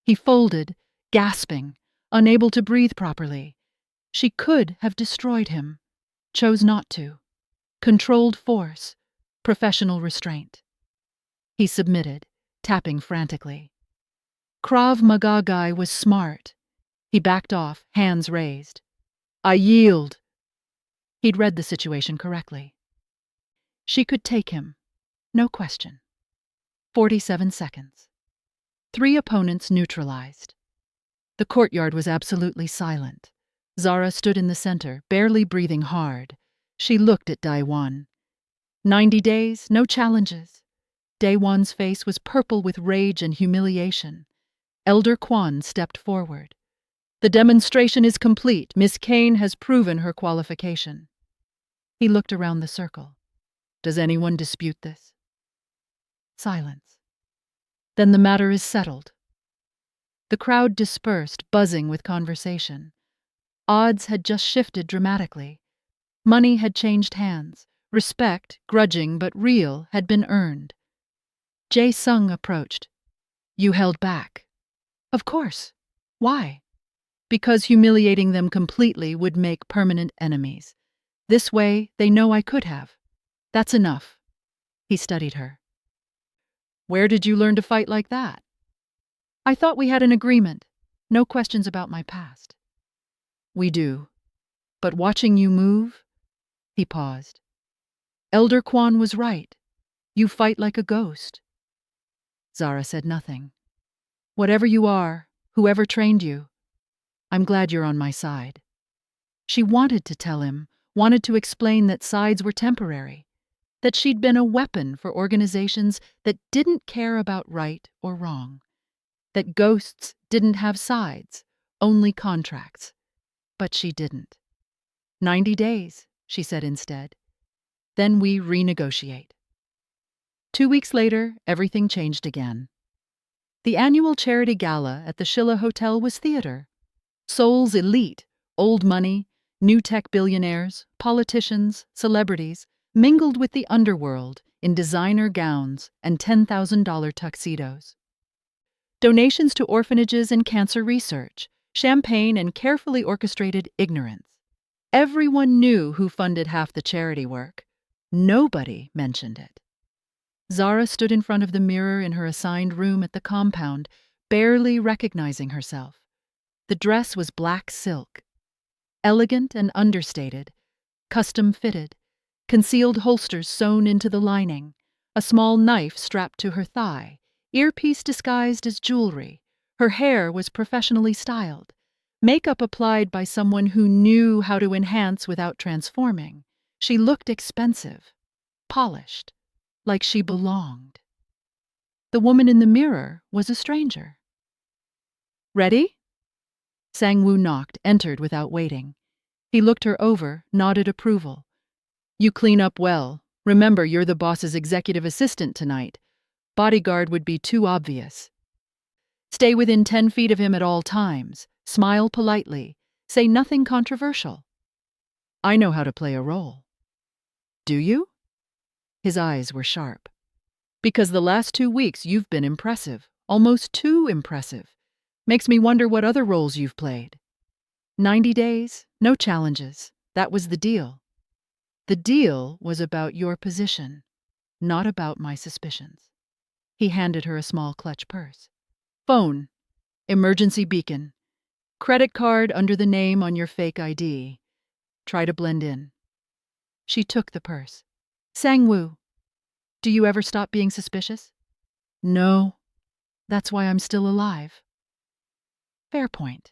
He folded, gasping, unable to breathe properly. She could have destroyed him. Chose not to. Controlled force, professional restraint. He submitted, tapping frantically. Krav Maga guy was smart. He backed off, hands raised. I yield. He'd read the situation correctly. She could take him, no question. 47 seconds. 3 opponents neutralized. The courtyard was absolutely silent. Zara stood in the center, barely breathing hard. She looked at Daiwan. 90 days, no challenges. Daiwan's face was purple with rage and humiliation. Elder Kwan stepped forward. The demonstration is complete. Miss Kane has proven her qualification. He looked around the circle. Does anyone dispute this? Silence. Then the matter is settled. The crowd dispersed, buzzing with conversation. Odds had just shifted dramatically. Money had changed hands. Respect, grudging but real, had been earned. Jae Sung approached. You held back. Of course. Why? Because humiliating them completely would make permanent enemies. This way, they know I could have. That's enough. He studied her. Where did you learn to fight like that? I thought we had an agreement. No questions about my past. We do. But watching you move... He paused. Elder Kwan was right. You fight like a ghost. Zara said nothing. Whatever you are, whoever trained you, I'm glad you're on my side. She wanted to tell him, wanted to explain that sides were temporary, that she'd been a weapon for organizations that didn't care about right or wrong, that ghosts didn't have sides, only contracts. But she didn't. 90 days, she said instead. Then we renegotiate. 2 weeks later, everything changed again. The annual charity gala at the Shilla Hotel was theater. Seoul's elite, old money, new tech billionaires, politicians, celebrities, mingled with the underworld in designer gowns and $10,000 tuxedos. Donations to orphanages and cancer research, champagne and carefully orchestrated ignorance. Everyone knew who funded half the charity work. Nobody mentioned it. Zara stood in front of the mirror in her assigned room at the compound, barely recognizing herself. The dress was black silk, elegant and understated, custom fitted, concealed holsters sewn into the lining, a small knife strapped to her thigh, earpiece disguised as jewelry. Her hair was professionally styled, makeup applied by someone who knew how to enhance without transforming. She looked expensive, polished, like she belonged. The woman in the mirror was a stranger. "Ready?" Sang-woo knocked, entered without waiting. He looked her over, nodded approval. "You clean up well. Remember, you're the boss's executive assistant tonight. Bodyguard would be too obvious. Stay within 10 feet of him at all times. Smile politely. Say nothing controversial. I know how to play a role." "Do you?" His eyes were sharp. "Because the last 2 weeks you've been impressive. Almost too impressive. Makes me wonder what other roles you've played." 90 days, no challenges. That was the deal. The deal was about your position, not about my suspicions. He handed her a small clutch purse. "Phone. Emergency beacon. Credit card under the name on your fake ID. Try to blend in." She took the purse. "Sang-woo, do you ever stop being suspicious?" "No. That's why I'm still alive." Fair point.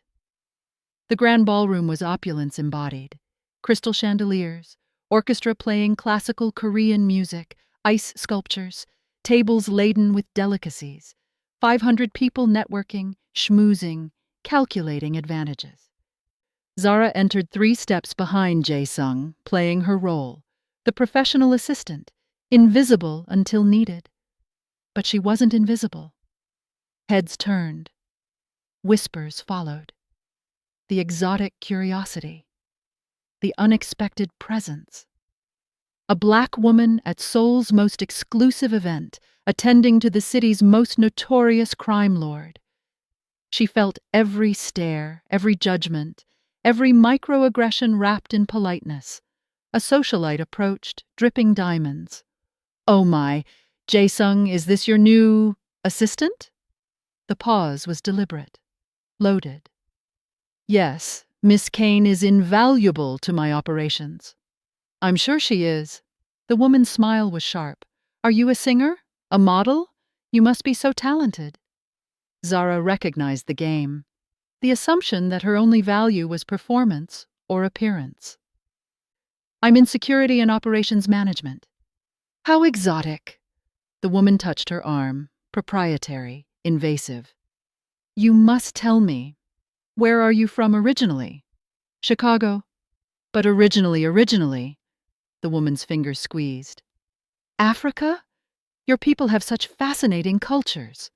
The grand ballroom was opulence embodied. Crystal chandeliers, orchestra playing classical Korean music, ice sculptures, tables laden with delicacies, 500 people networking, schmoozing, calculating advantages. Zara entered 3 steps behind Jae-sung, playing her role, the professional assistant, invisible until needed. But she wasn't invisible. Heads turned. Whispers followed. The exotic curiosity. The unexpected presence. A black woman at Seoul's most exclusive event, attending to the city's most notorious crime lord. She felt every stare, every judgment, every microaggression wrapped in politeness. A socialite approached, dripping diamonds. "Oh my, Jae-sung, is this your new assistant?" The pause was deliberate, loaded. "Yes, Miss Kane is invaluable to my operations." "I'm sure she is." The woman's smile was sharp. "Are you a singer? A model? You must be so talented." Zara recognized the game. The assumption that her only value was performance or appearance. "I'm in security and operations management." "How exotic." The woman touched her arm, proprietary, invasive. "You must tell me. Where are you from originally?" "Chicago." "But originally, the woman's fingers squeezed. "Africa? Your people have such fascinating cultures."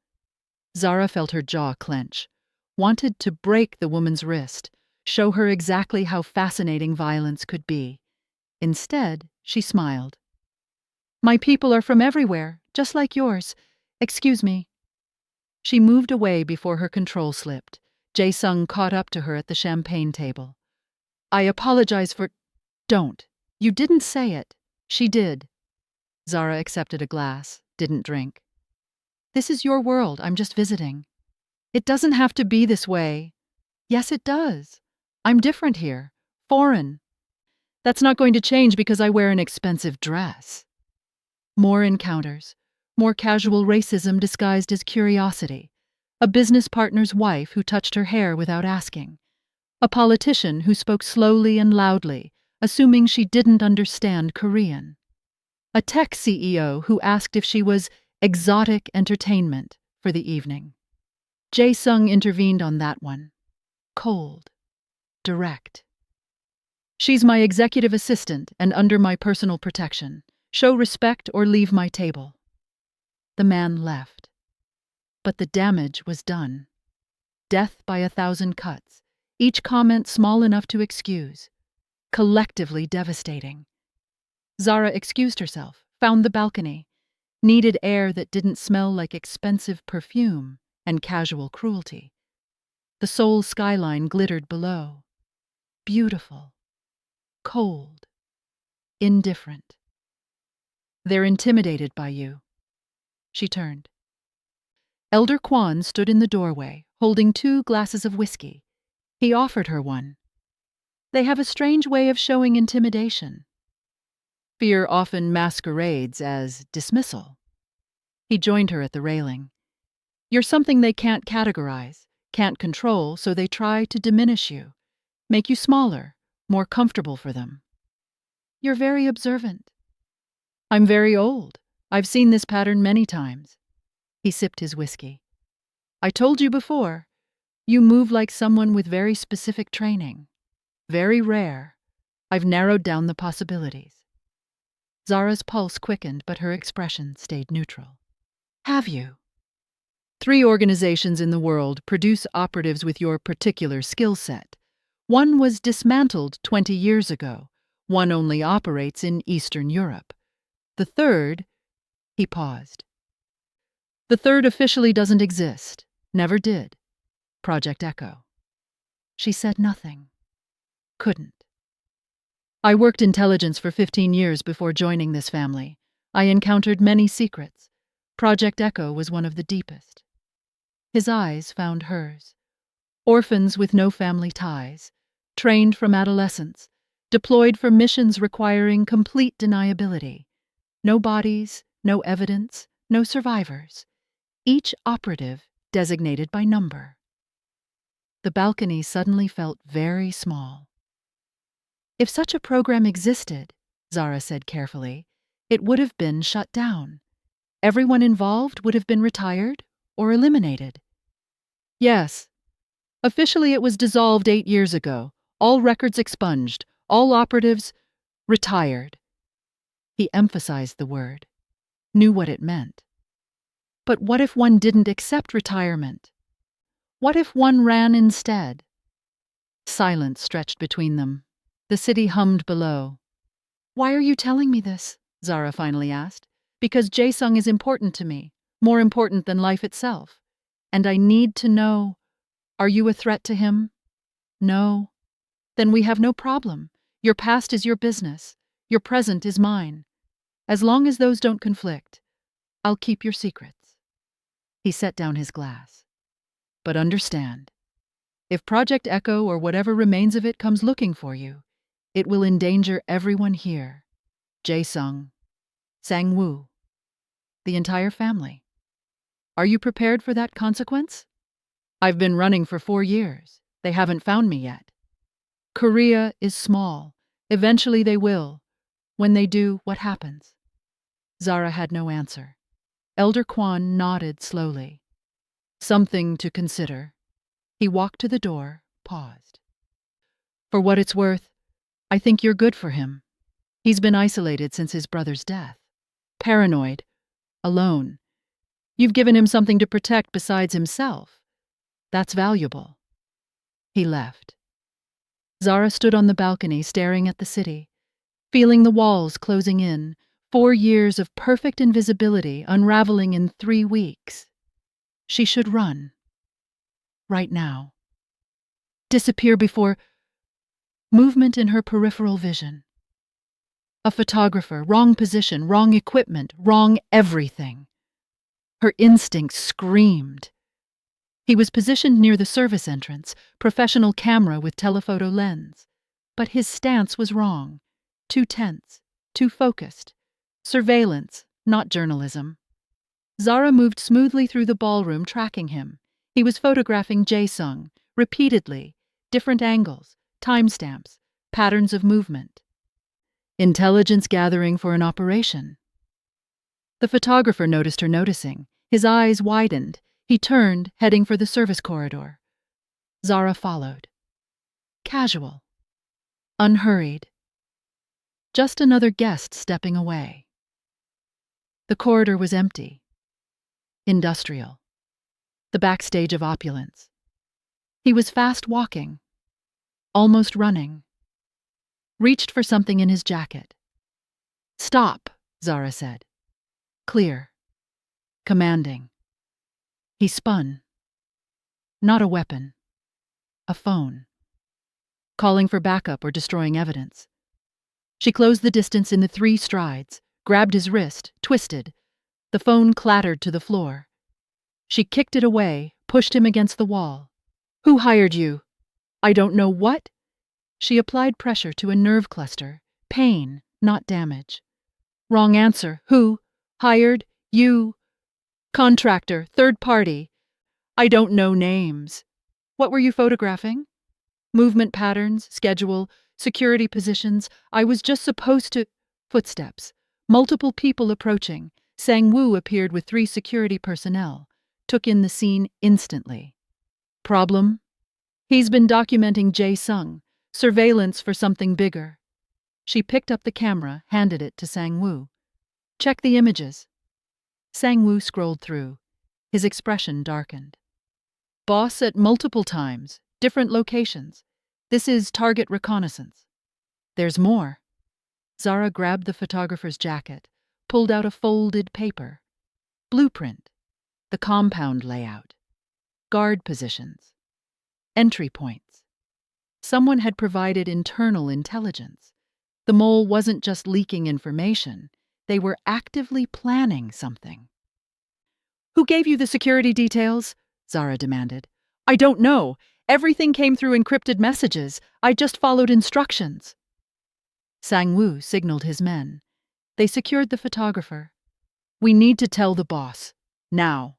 Zara felt her jaw clench, wanted to break the woman's wrist, show her exactly how fascinating violence could be. Instead, she smiled. "My people are from everywhere, just like yours. Excuse me." She moved away before her control slipped. Jae-sung caught up to her at the champagne table. "I apologize for—" "Don't. You didn't say it." "She did." Zara accepted a glass, didn't drink. "This is your world, I'm just visiting." "It doesn't have to be this way." "Yes, it does. I'm different here. Foreign. That's not going to change because I wear an expensive dress." More encounters. More casual racism disguised as curiosity. A business partner's wife who touched her hair without asking. A politician who spoke slowly and loudly, assuming she didn't understand Korean. A tech CEO who asked if she was exotic entertainment for the evening. Jae-sung intervened on that one. Cold. Direct. "She's my executive assistant and under my personal protection. Show respect or leave my table." The man left. But the damage was done. Death by 1,000 cuts, each comment small enough to excuse. Collectively devastating. Zara excused herself, found the balcony, needed air that didn't smell like expensive perfume and casual cruelty. The Seoul skyline glittered below. Beautiful. Cold. Indifferent. "They're intimidated by you." She turned. Elder Kwan stood in the doorway, holding 2 glasses of whiskey. He offered her one. They have a strange way of showing intimidation. Fear often masquerades as dismissal. He joined her at the railing. You're something they can't categorize, can't control, so they try to diminish you, make you smaller, more comfortable for them. You're very observant. I'm very old. I've seen this pattern many times. He sipped his whiskey. I told you before, you move like someone with very specific training. Very rare. I've narrowed down the possibilities. Zara's pulse quickened, but her expression stayed neutral. Have you? 3 organizations in the world produce operatives with your particular skill set. One was dismantled 20 years ago. One only operates in Eastern Europe. The third, he paused. The third officially doesn't exist. Never did. Project Echo. She said nothing. Couldn't. I worked intelligence for 15 years before joining this family. I encountered many secrets. Project Echo was one of the deepest. His eyes found hers. Orphans with no family ties, trained from adolescence, deployed for missions requiring complete deniability. No bodies, no evidence, no survivors. Each operative designated by number. The balcony suddenly felt very small. If such a program existed, Zara said carefully, it would have been shut down. Everyone involved would have been retired or eliminated. Yes. Officially it was dissolved 8 years ago, all records expunged, all operatives retired. He emphasized the word, knew what it meant. But what if one didn't accept retirement? What if one ran instead? Silence stretched between them. The city hummed below. Why are you telling me this? Zara finally asked. Because Jae-sung is important to me, more important than life itself. And I need to know, are you a threat to him? No. Then we have no problem. Your past is your business. Your present is mine. As long as those don't conflict, I'll keep your secrets. He set down his glass. But understand, if Project Echo or whatever remains of it comes looking for you, it will endanger everyone here. Jae-sung, Sang-woo, the entire family. Are you prepared for that consequence? I've been running for 4 years. They haven't found me yet. Korea is small. Eventually they will. When they do, what happens? Zara had no answer. Elder Kwan nodded slowly. Something to consider. He walked to the door, paused. For what it's worth, I think you're good for him. He's been isolated since his brother's death. Paranoid. Alone. You've given him something to protect besides himself. That's valuable. He left. Zara stood on the balcony staring at the city, feeling the walls closing in, 4 years of perfect invisibility unraveling in 3 weeks. She should run. Right now. Disappear before... Movement in her peripheral vision. A photographer, wrong position, wrong equipment, wrong everything. Her instinct screamed. He was positioned near the service entrance, professional camera with telephoto lens. But his stance was wrong. Too tense, too focused. Surveillance, not journalism. Zara moved smoothly through the ballroom, tracking him. He was photographing Jae-sung, repeatedly, different angles, timestamps, patterns of movement. Intelligence gathering for an operation. The photographer noticed her noticing. His eyes widened. He turned, heading for the service corridor. Zara followed. Casual. Unhurried. Just another guest stepping away. The corridor was empty. Industrial. The backstage of opulence. He was fast walking. Almost running. Reached for something in his jacket. Stop, Zara said. Clear. Commanding. He spun. Not a weapon. A phone. Calling for backup or destroying evidence. She closed the distance in the 3 strides, grabbed his wrist, twisted. The phone clattered to the floor. She kicked it away, pushed him against the wall. Who hired you? I don't know what? She applied pressure to a nerve cluster. Pain, not damage. Wrong answer. Who? Hired? You? Contractor, third party. I don't know names. What were you photographing? Movement patterns, schedule, security positions. I was just supposed to... Footsteps. Multiple people approaching. Sang-woo appeared with 3 security personnel. Took in the scene instantly. Problem? He's been documenting Jae-sung. Surveillance for something bigger. She picked up the camera, handed it to Sang-woo. Check the images. Sang-woo scrolled through. His expression darkened. Boss at multiple times, different locations. This is target reconnaissance. There's more. Zara grabbed the photographer's jacket, pulled out a folded paper. Blueprint. The compound layout. Guard positions. Entry points. Someone had provided internal intelligence. The mole wasn't just leaking information. They were actively planning something. Who gave you the security details? Zara demanded. I don't know. Everything came through encrypted messages. I just followed instructions. Sang-woo signaled his men. They secured the photographer. We need to tell the boss. Now.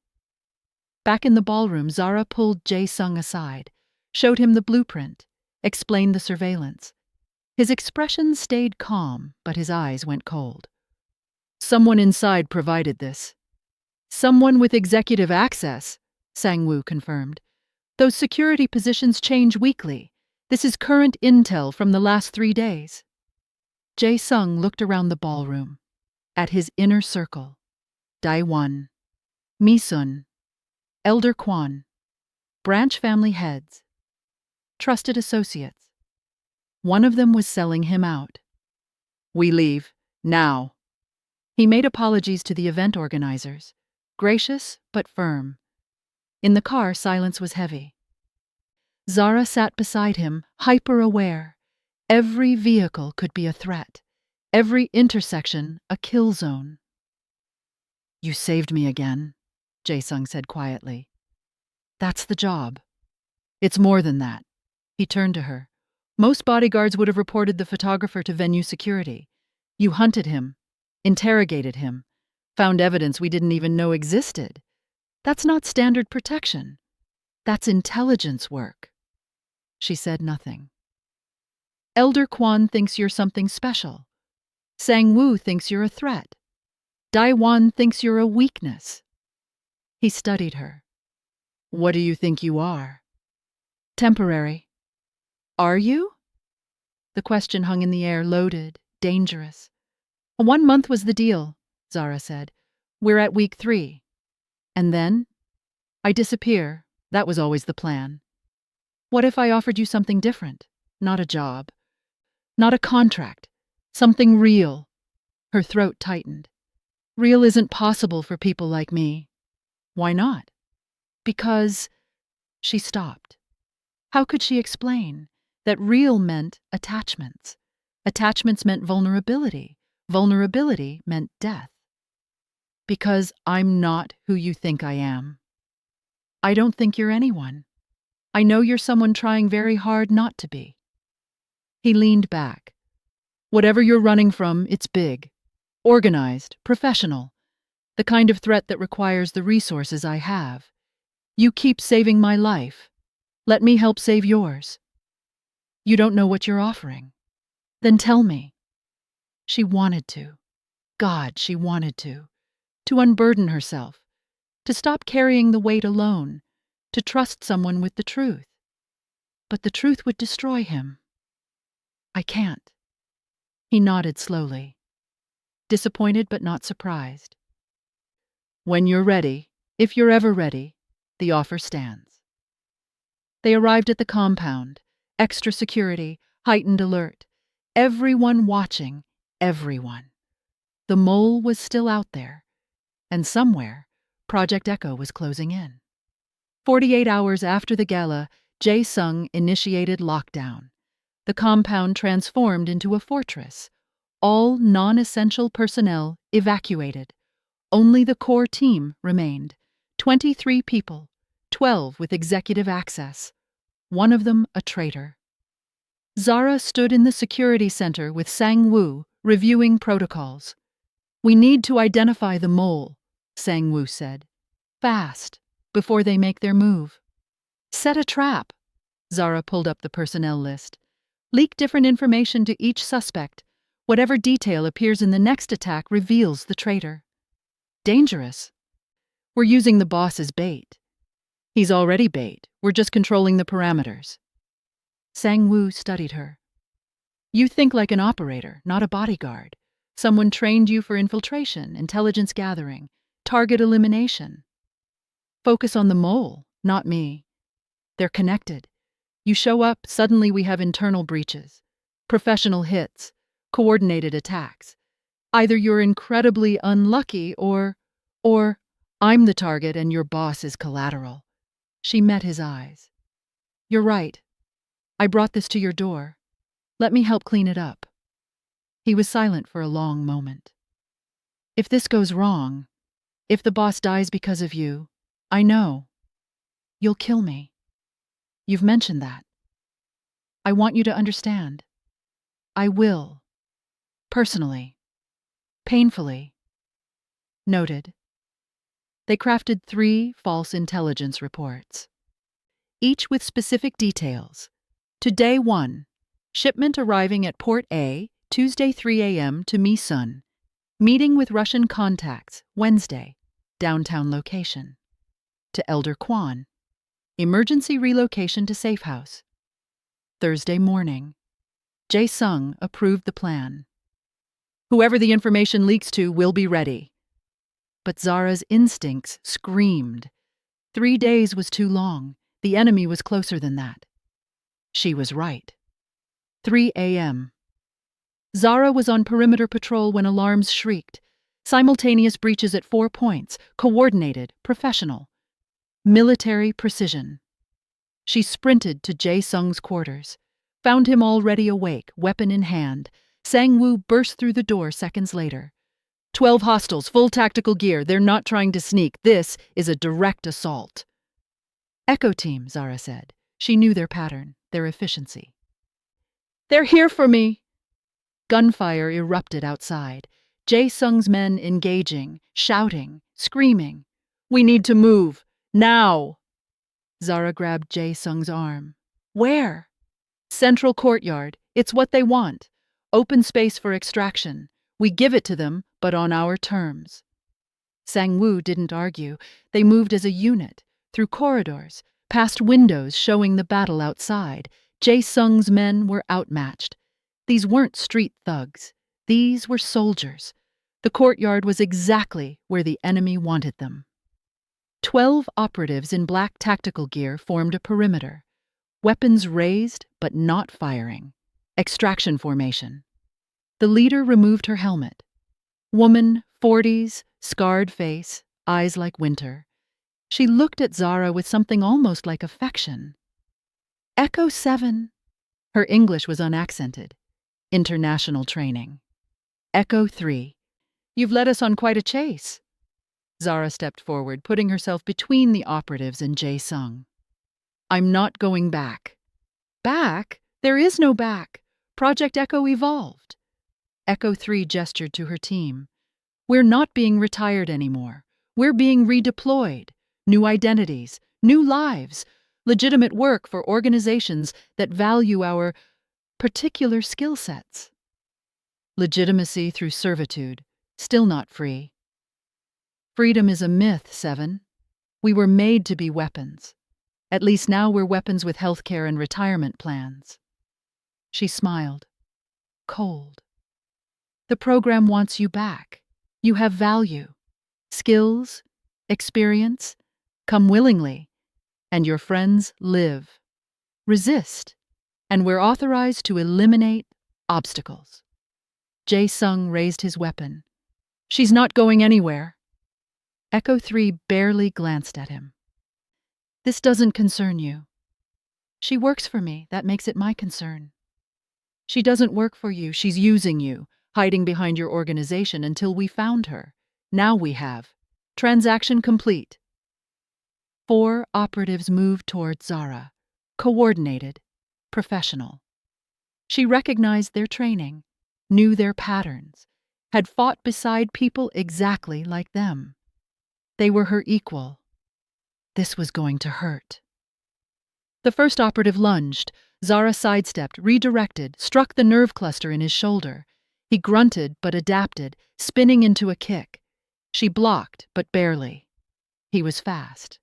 Back in the ballroom, Zara pulled Jae-sung aside, showed him the blueprint, explained the surveillance. His expression stayed calm, but his eyes went cold. Someone inside provided this. Someone with executive access, Sang-woo confirmed. Those security positions change weekly. This is current intel from the last 3 days. Jae-sung looked around the ballroom. At his inner circle. Dae-won, Mi-sun, Elder Kwon, branch family heads, trusted associates. One of them was selling him out. We leave, now. He made apologies to the event organizers, gracious but firm. In the car, silence was heavy. Zara sat beside him, hyper-aware. Every vehicle could be a threat. Every intersection a kill zone. You saved me again, Jae-sung said quietly. That's the job. It's more than that. He turned to her. Most bodyguards would have reported the photographer to venue security. You hunted him, interrogated him, found evidence we didn't even know existed. That's not standard protection. That's intelligence work. She said nothing. Elder Kwon thinks you're something special. Sang-woo thinks you're a threat. Dae-won thinks you're a weakness. He studied her. What do you think you are? Temporary. Are you? The question hung in the air, loaded, dangerous. 1 month was the deal, Zara said. We're at week 3. And then? I disappear. That was always the plan. What if I offered you something different? Not a job. Not a contract. Something real. Her throat tightened. Real isn't possible for people like me. Why not? Because... She stopped. How could she explain that real meant attachments? Attachments meant vulnerability. Vulnerability meant death. Because I'm not who you think I am. I don't think you're anyone. I know you're someone trying very hard not to be. He leaned back. Whatever you're running from, it's big. Organized, professional. The kind of threat that requires the resources I have. You keep saving my life. Let me help save yours. You don't know what you're offering. Then tell me. She wanted to. God, she wanted to. To unburden herself. To stop carrying the weight alone. To trust someone with the truth. But the truth would destroy him. I can't. He nodded slowly. Disappointed but not surprised. When you're ready, if you're ever ready, the offer stands. They arrived at the compound. Extra security, heightened alert. Everyone watching, everyone. The mole was still out there. And somewhere, Project Echo was closing in. 48 hours after the gala, Jae-sung initiated lockdown. The compound transformed into a fortress. All non-essential personnel evacuated. Only the core team remained. 23 people, 12 with executive access. One of them a traitor. Zara stood in the security center with Sang-woo, reviewing protocols. "We need to identify the mole," Sang-woo said. "Fast, before they make their move." "Set a trap." Zara pulled up the personnel list. "Leak different information to each suspect. Whatever detail appears in the next attack reveals the traitor." "Dangerous." "We're using the boss as bait." "He's already bait. We're just controlling the parameters." Sang-woo studied her. "You think like an operator, not a bodyguard. Someone trained you for infiltration, intelligence gathering, target elimination. Focus on the mole, not me. They're connected. You show up, suddenly we have internal breaches, professional hits, coordinated attacks. Either you're incredibly unlucky or I'm the target and your boss is collateral." She met his eyes. "You're right. I brought this to your door. Let me help clean it up." He was silent for a long moment. "If this goes wrong, if the boss dies because of you, I know. You'll kill me. You've mentioned that. I want you to understand. I will. Personally. Painfully." Noted. They crafted 3 false intelligence reports, each with specific details. To day 1, shipment arriving at Port A, Tuesday 3 a.m. to Misun. Meeting with Russian contacts, Wednesday, downtown location. To Elder Kwan, emergency relocation to safe house. Thursday morning, Jae-sung approved the plan. "Whoever the information leaks to will be ready." But Zara's instincts screamed. 3 days was too long. The enemy was closer than that. She was right. 3 a.m. Zara was on perimeter patrol when alarms shrieked. Simultaneous breaches at 4 points, coordinated, professional. Military precision. She sprinted to Jae-sung's quarters, found him already awake, weapon in hand. Sang-woo burst through the door seconds later. 12 hostiles, full tactical gear. They're not trying to sneak. This is a direct assault." "Echo team," Zara said. She knew their pattern, their efficiency. "They're here for me." Gunfire erupted outside. Jae-sung's men engaging, shouting, screaming. "We need to move. Now!" Zara grabbed Jae-sung's arm. "Where?" "Central courtyard. It's what they want. Open space for extraction. We give it to them, but on our terms." Sang-woo didn't argue. They moved as a unit, through corridors, past windows showing the battle outside. Jae-sung's men were outmatched. These weren't street thugs. These were soldiers. The courtyard was exactly where the enemy wanted them. 12 operatives in black tactical gear formed a perimeter. Weapons raised, but not firing. Extraction formation. The leader removed her helmet. Woman, 40s, scarred face, eyes like winter. She looked at Zara with something almost like affection. "Echo 7. Her English was unaccented. International training. "Echo 3. You've led us on quite a chase." Zara stepped forward, putting herself between the operatives and Jae-sung. "I'm not going back." "Back? There is no back. Project Echo evolved." Echo 3 gestured to her team. "We're not being retired anymore. We're being redeployed. New identities, new lives, legitimate work for organizations that value our particular skill sets." Legitimacy through servitude, still not free. "Freedom is a myth, 7. We were made to be weapons. At least now we're weapons with healthcare and retirement plans." She smiled. Cold. "The program wants you back. You have value. Skills, experience. Come willingly. And your friends live. Resist. And we're authorized to eliminate obstacles." Jae-sung raised his weapon. "She's not going anywhere." Echo 3 barely glanced at him. "This doesn't concern you." "She works for me. That makes it my concern." "She doesn't work for you. She's using you, hiding behind your organization until we found her. Now we have. Transaction complete. 4 operatives moved toward Zara, coordinated, professional. She recognized their training, knew their patterns, had fought beside people exactly like them. They were her equal. This was going to hurt. The first operative lunged. Zara sidestepped, redirected, struck the nerve cluster in his shoulder. He grunted but adapted, spinning into a kick. She blocked, but barely. He was fast.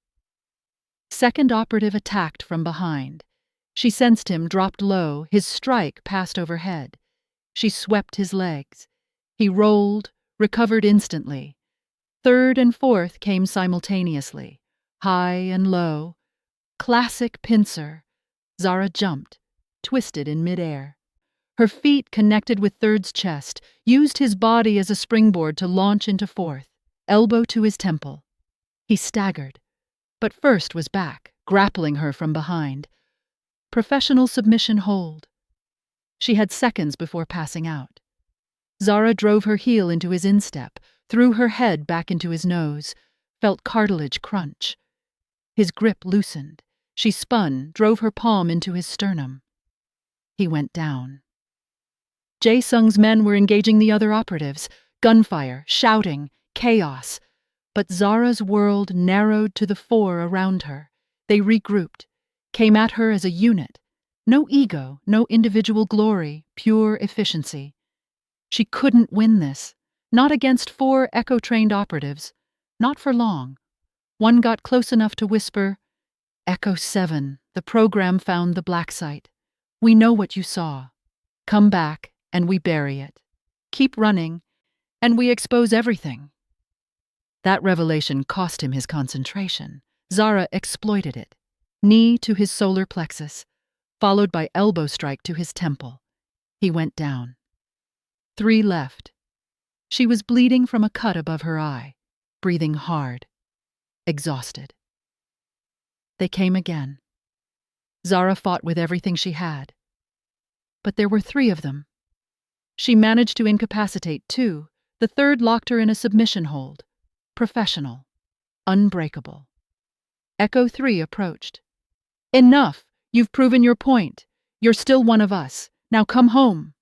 Second operative attacked from behind. She sensed him, dropped low, his strike passed overhead. She swept his legs. He rolled, recovered instantly. Third and fourth came simultaneously, high and low. Classic pincer. Zara jumped, twisted in midair. Her feet connected with third's chest, used his body as a springboard to launch into fourth, elbow to his temple. He staggered, but first was back, grappling her from behind. Professional submission hold. She had seconds before passing out. Zara drove her heel into his instep, threw her head back into his nose, felt cartilage crunch. His grip loosened. She spun, drove her palm into his sternum. He went down. Jae-sung's men were engaging the other operatives, gunfire, shouting, chaos. But Zara's world narrowed to the 4 around her. They regrouped, came at her as a unit. No ego, no individual glory, pure efficiency. She couldn't win this. Not against 4 Echo-trained operatives. Not for long. One got close enough to whisper, "Echo 7, the program found the black site. We know what you saw. Come back, and we bury it. Keep running, and we expose everything." That revelation cost him his concentration. Zara exploited it. Knee to his solar plexus, followed by elbow strike to his temple. He went down. 3 left. She was bleeding from a cut above her eye, breathing hard, exhausted. They came again. Zara fought with everything she had. But there were 3 of them. She managed to incapacitate 2. The third locked her in a submission hold. Professional. Unbreakable. Echo 3 approached. "Enough! You've proven your point. You're still one of us. Now come home."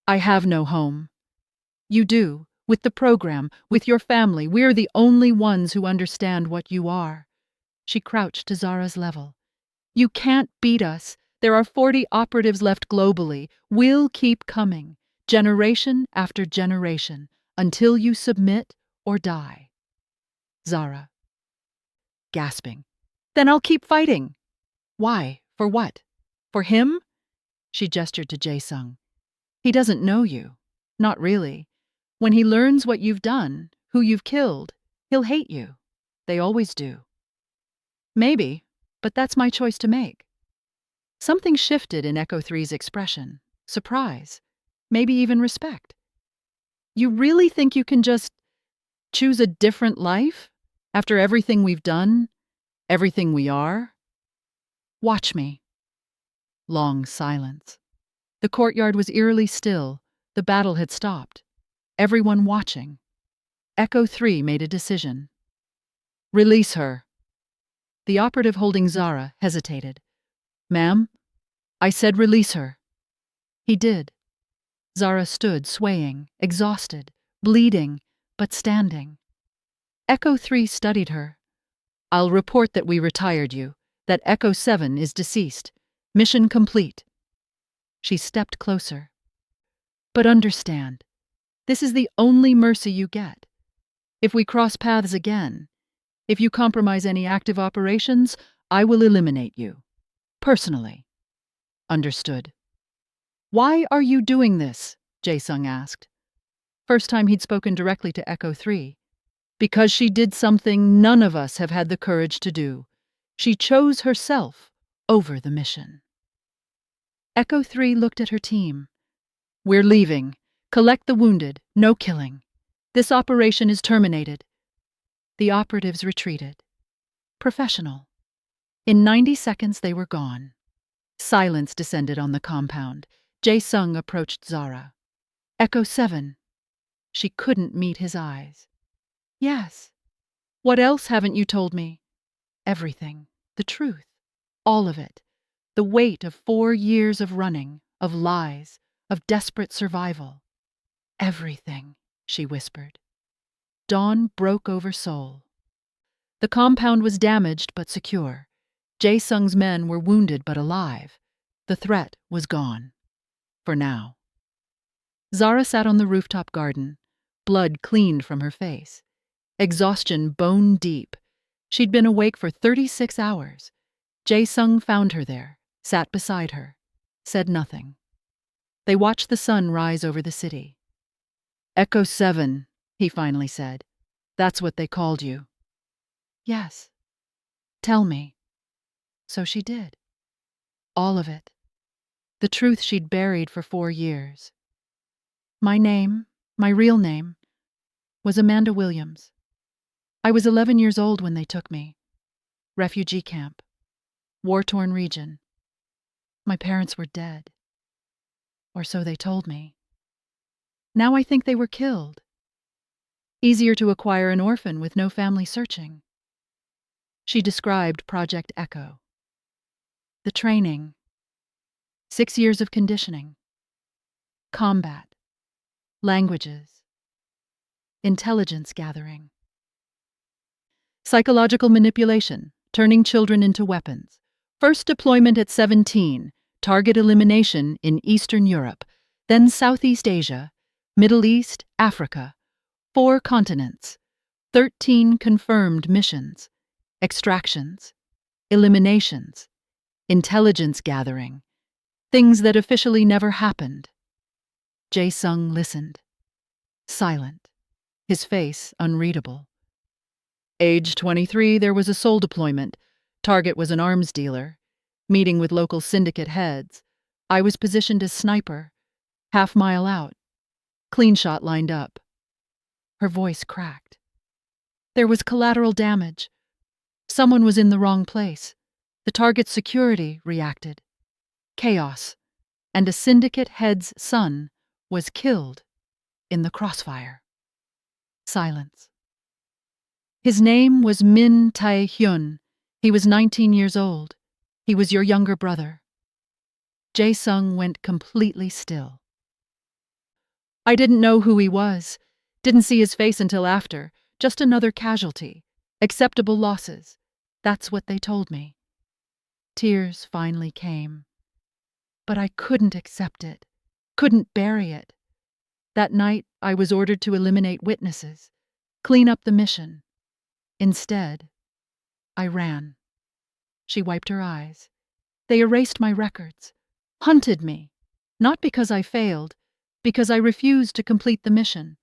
"I have no home." "You do. With the program, with your family. We're the only ones who understand what you are." She crouched to Zara's level. "You can't beat us. There are 40 operatives left globally. We'll keep coming, generation after generation, until you submit or die." Zara. Gasping. "Then I'll keep fighting." "Why? For what? For him?" She gestured to Jae-sung. "He doesn't know you. Not really. When he learns what you've done, who you've killed, he'll hate you. They always do." "Maybe, but that's my choice to make." Something shifted in Echo 3's expression. Surprise. Maybe even respect. "You really think you can just choose a different life? After everything we've done? Everything we are?" "Watch me." Long silence. The courtyard was eerily still. The battle had stopped. Everyone watching. Echo 3 made a decision. "Release her." The operative holding Zara hesitated. "Ma'am, I said release her." He did. Zara stood, swaying, exhausted, bleeding, but standing. Echo 3 studied her. "I'll report that we retired you, that Echo 7 is deceased. Mission complete." She stepped closer. "But understand, this is the only mercy you get. If we cross paths again, if you compromise any active operations, I will eliminate you. Personally." "Understood." "Why are you doing this?" Jae-sung asked. First time he'd spoken directly to Echo 3. "Because she did something none of us have had the courage to do. She chose herself over the mission." Echo 3 looked at her team. "We're leaving. Collect the wounded. No killing. This operation is terminated." The operatives retreated. Professional. In 90 seconds they were gone. Silence descended on the compound. Jae-sung approached Zara. "Echo 7." She couldn't meet his eyes. Yes. What else haven't you told me? Everything. The truth. All of it. The weight of 4 years of running, of lies, of desperate survival. Everything, she whispered. Dawn broke over Seoul. The compound was damaged but secure. Jae-sung's men were wounded but alive. The threat was gone. For now. Zara sat on the rooftop garden, blood cleaned from her face. Exhaustion bone deep. She'd been awake for 36 hours. Jae-sung found her there, sat beside her, said nothing. They watched the sun rise over the city. Echo 7, he finally said. That's what they called you. Yes. Tell me. So she did. All of it. The truth she'd buried for 4 years. My name, my real name, was Amanda Williams. I was 11 years old when they took me. Refugee camp. War-torn region. My parents were dead. Or so they told me. Now I think they were killed. Easier to acquire an orphan with no family searching. She described Project Echo. The training. 6 years of conditioning. Combat. Languages. Intelligence gathering. Psychological manipulation, turning children into weapons. First deployment at 17, target elimination in Eastern Europe, then Southeast Asia, Middle East, Africa, 4 continents, 13 confirmed missions, extractions, eliminations, intelligence gathering, things that officially never happened. Jae-sung listened, silent, his face unreadable. Age 23, there was a Seoul deployment. Target was an arms dealer. Meeting with local syndicate heads. I was positioned as sniper, half-mile out. Clean shot lined up. Her voice cracked. There was collateral damage. Someone was in the wrong place. The target's security reacted. Chaos. And a syndicate head's son was killed in the crossfire. Silence. His name was Min Tae-hyun. He was 19 years old. He was your younger brother. Jae-sung went completely still. I didn't know who he was. Didn't see his face until after. Just another casualty. Acceptable losses. That's what they told me. Tears finally came. But I couldn't accept it. Couldn't bury it. That night, I was ordered to eliminate witnesses. Clean up the mission. Instead, I ran. She wiped her eyes. They erased my records. Hunted me. Not because I failed, because I refused to complete the mission.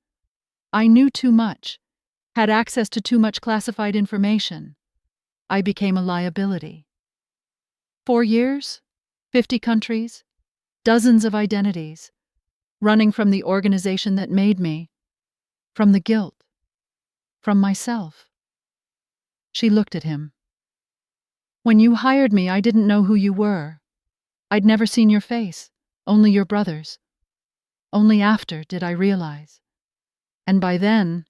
I knew too much, had access to too much classified information. I became a liability. 4 years, 50 countries, dozens of identities, running from the organization that made me, from the guilt, from myself. She looked at him. When you hired me, I didn't know who you were. I'd never seen your face, only your brother's. Only after did I realize. And by then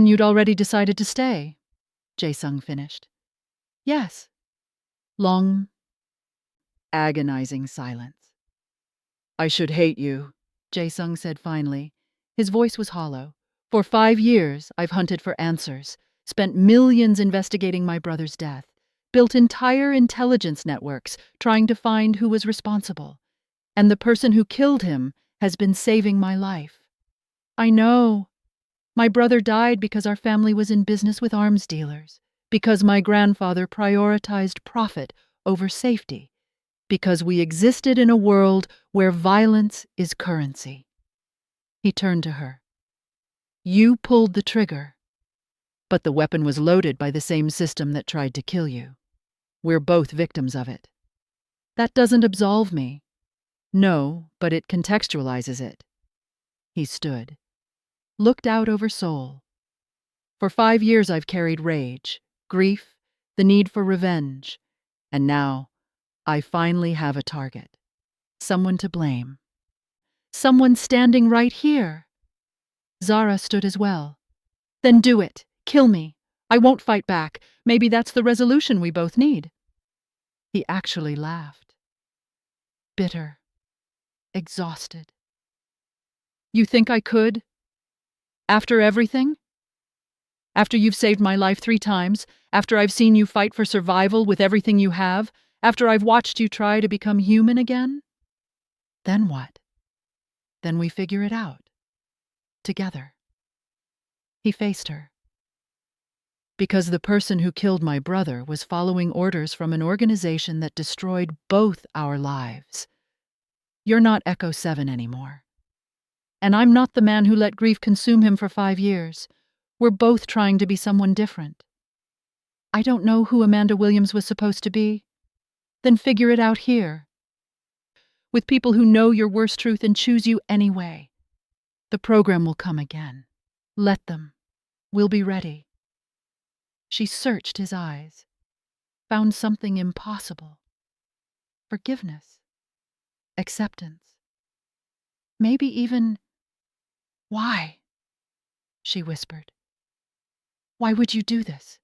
you'd already decided to stay, Jae-sung finished. Yes. Long, agonizing silence. I should hate you, Jae-sung said finally. His voice was hollow. For 5 years, I've hunted for answers, spent millions investigating my brother's death, built entire intelligence networks trying to find who was responsible. And the person who killed him has been saving my life. I know. My brother died because our family was in business with arms dealers, because my grandfather prioritized profit over safety, because we existed in a world where violence is currency. He turned to her. You pulled the trigger, but the weapon was loaded by the same system that tried to kill you. We're both victims of it. That doesn't absolve me. No, but it contextualizes it. He stood, looked out over Seoul. For 5 years I've carried rage, grief, the need for revenge, and now I finally have a target. Someone to blame. Someone standing right here. Zara stood as well. Then do it. Kill me. I won't fight back. Maybe that's the resolution we both need." He actually laughed. Bitter. Exhausted. "You think I could? After everything? After you've saved my life 3 times, after I've seen you fight for survival with everything you have, after I've watched you try to become human again? Then what? Then we figure it out. Together." He faced her. "Because the person who killed my brother was following orders from an organization that destroyed both our lives. You're not Echo 7 anymore. And I'm not the man who let grief consume him for 5 years. We're both trying to be someone different. I don't know who Amanda Williams was supposed to be. Then figure it out here. With people who know your worst truth and choose you anyway. The program will come again. Let them. We'll be ready." She searched his eyes, found something impossible. Forgiveness. Acceptance. Maybe even, "Why?" she whispered. "Why would you do this?"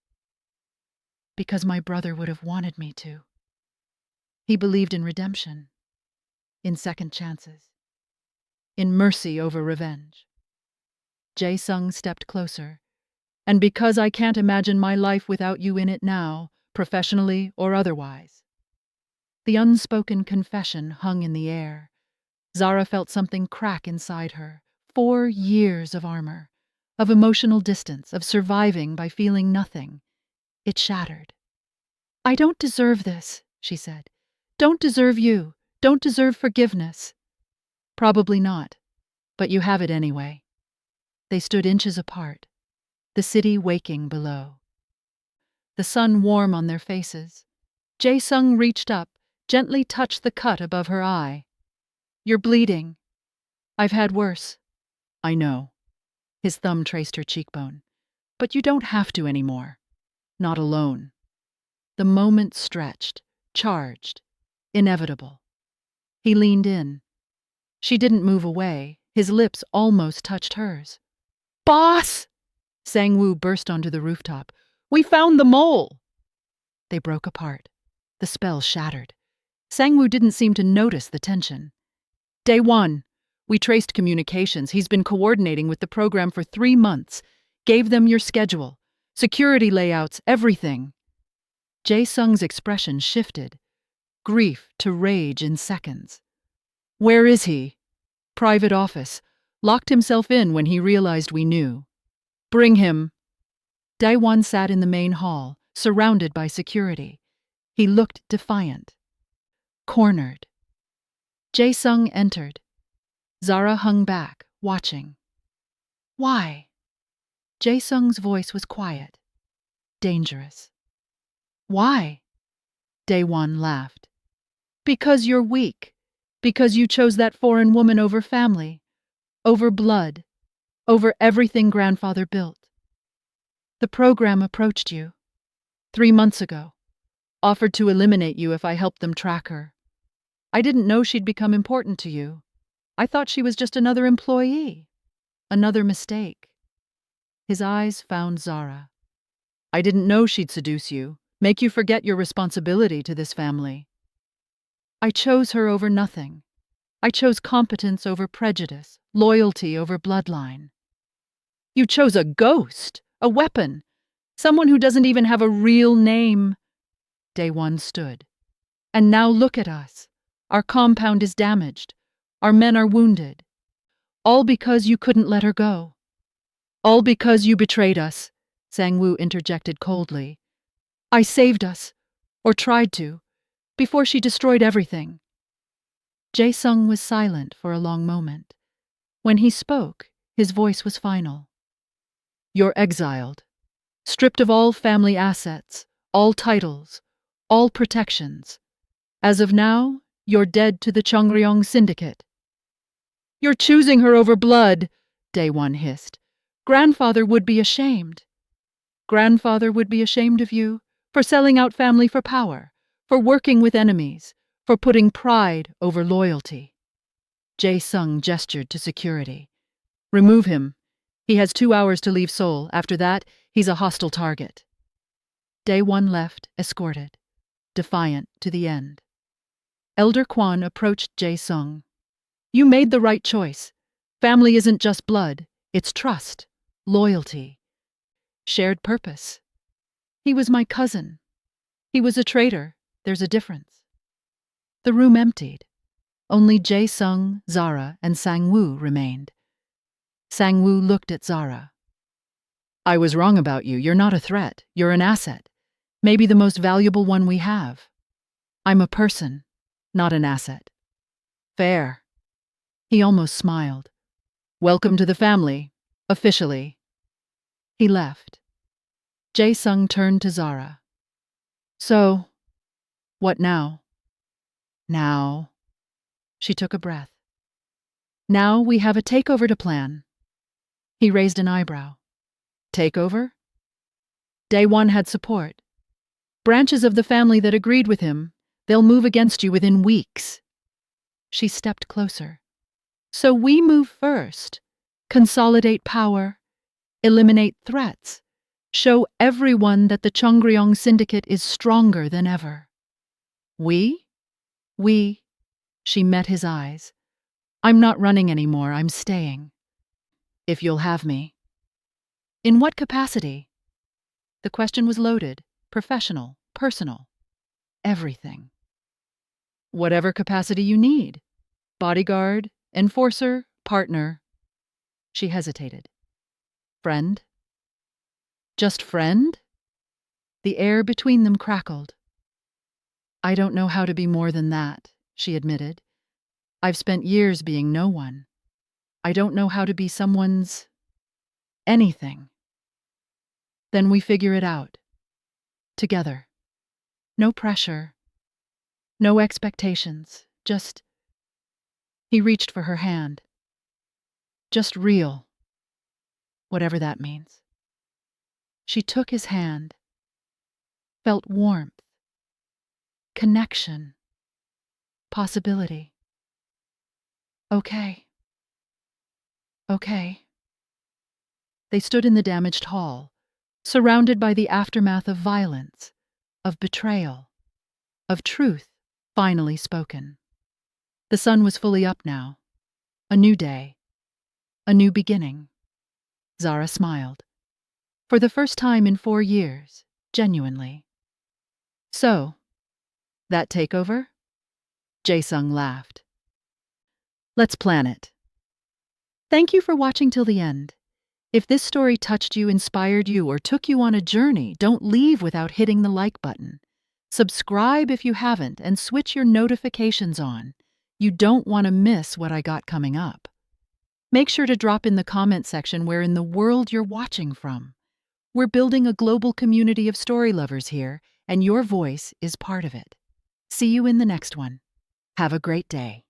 "Because my brother would have wanted me to." He believed in redemption, in second chances, in mercy over revenge. Jae-sung stepped closer. "And because I can't imagine my life without you in it now, professionally or otherwise." The unspoken confession hung in the air. Zara felt something crack inside her. 4 years of armor, of emotional distance, of surviving by feeling nothing. It shattered. "I don't deserve this," she said. "Don't deserve you. Don't deserve forgiveness." "Probably not. But you have it anyway." They stood inches apart, the city waking below. The sun warm on their faces. Jae-sung reached up, gently touched the cut above her eye. "You're bleeding." "I've had worse." "I know." His thumb traced her cheekbone. "But you don't have to anymore. Not alone." The moment stretched, charged, inevitable. He leaned in. She didn't move away. His lips almost touched hers. "Boss!" Sang-woo burst onto the rooftop. "We found the mole!" They broke apart. The spell shattered. Sang-woo didn't seem to notice the tension. "Day 1. We traced communications. He's been coordinating with the program for 3 months. Gave them your schedule, security layouts, everything." Jae-sung's expression shifted. Grief to rage in seconds. "Where is he?" "Private office. Locked himself in when he realized we knew." "Bring him." Daewon sat in the main hall, surrounded by security. He looked defiant. Cornered. Jae-sung entered. Zara hung back, watching. "Why?" Jae-sung's voice was quiet. Dangerous. "Why?" Daewon laughed. "Because you're weak. Because you chose that foreign woman over family. Over blood. Over everything grandfather built. The program approached you 3 months ago, offered to eliminate you if I helped them track her. I didn't know she'd become important to you. I thought she was just another employee, another mistake." His eyes found Zara. "I didn't know she'd seduce you, make you forget your responsibility to this family. I chose her over nothing. I chose competence over prejudice, loyalty over bloodline." "You chose a ghost, a weapon, someone who doesn't even have a real name." Daewon stood. "And now look at us. Our compound is damaged. Our men are wounded. All because you couldn't let her go. All because you betrayed us," Sang-woo interjected coldly. "I saved us, or tried to, before she destroyed everything." Jae-sung was silent for a long moment. When he spoke, his voice was final. "You're exiled, stripped of all family assets, all titles, all protections. As of now, you're dead to the Chongryong Syndicate." "You're choosing her over blood," Daewon hissed. "Grandfather would be ashamed." "Grandfather would be ashamed of you for selling out family for power, for working with enemies, for putting pride over loyalty." Jae-sung gestured to security. "Remove him. He has 2 hours to leave Seoul. After that, he's a hostile target. Day 1 left, escorted, defiant to the end. Elder Kwan approached Jae-sung. You made the right choice. Family isn't just blood, it's trust, loyalty, shared purpose. He was my cousin. He was a traitor. There's a difference. The room emptied. Only Jae-sung, Zara, and Sang-woo remained. Sang-woo looked at Zara. I was wrong about you. You're not a threat. You're an asset. Maybe the most valuable one we have. I'm a person, not an asset. Fair. He almost smiled. Welcome to the family, officially. He left. Jae-sung turned to Zara. So, what now? Now. She took a breath. Now we have a takeover to plan. He raised an eyebrow. Takeover? Day 1 had support. Branches of the family that agreed with him, they'll move against you within weeks. She stepped closer. So we move first, consolidate power, eliminate threats, show everyone that the Cheongryong Syndicate is stronger than ever. We? She met his eyes. I'm not running anymore, I'm staying. If you'll have me. In what capacity? The question was loaded, professional, personal, everything. Whatever capacity you need. Bodyguard, enforcer, partner. She hesitated. Friend? Just friend? The air between them crackled. I don't know how to be more than that, she admitted. I've spent years being no one. I don't know how to be someone's anything. Then we figure it out. Together. No pressure. No expectations. Just... He reached for her hand. Just real. Whatever that means. She took his hand. Felt warmth. Connection. Possibility. Okay. They stood in the damaged hall, surrounded by the aftermath of violence, of betrayal, of truth finally spoken. The sun was fully up now. A new day. A new beginning. Zara smiled. For the first time in 4 years, genuinely. So, that takeover? Jae-sung laughed. Let's plan it. Thank you for watching till the end. If this story touched you, inspired you, or took you on a journey, don't leave without hitting the like button. Subscribe if you haven't, and switch your notifications on. You don't want to miss what I got coming up. Make sure to drop in the comment section where in the world you're watching from. We're building a global community of story lovers here, and your voice is part of it. See you in the next one. Have a great day.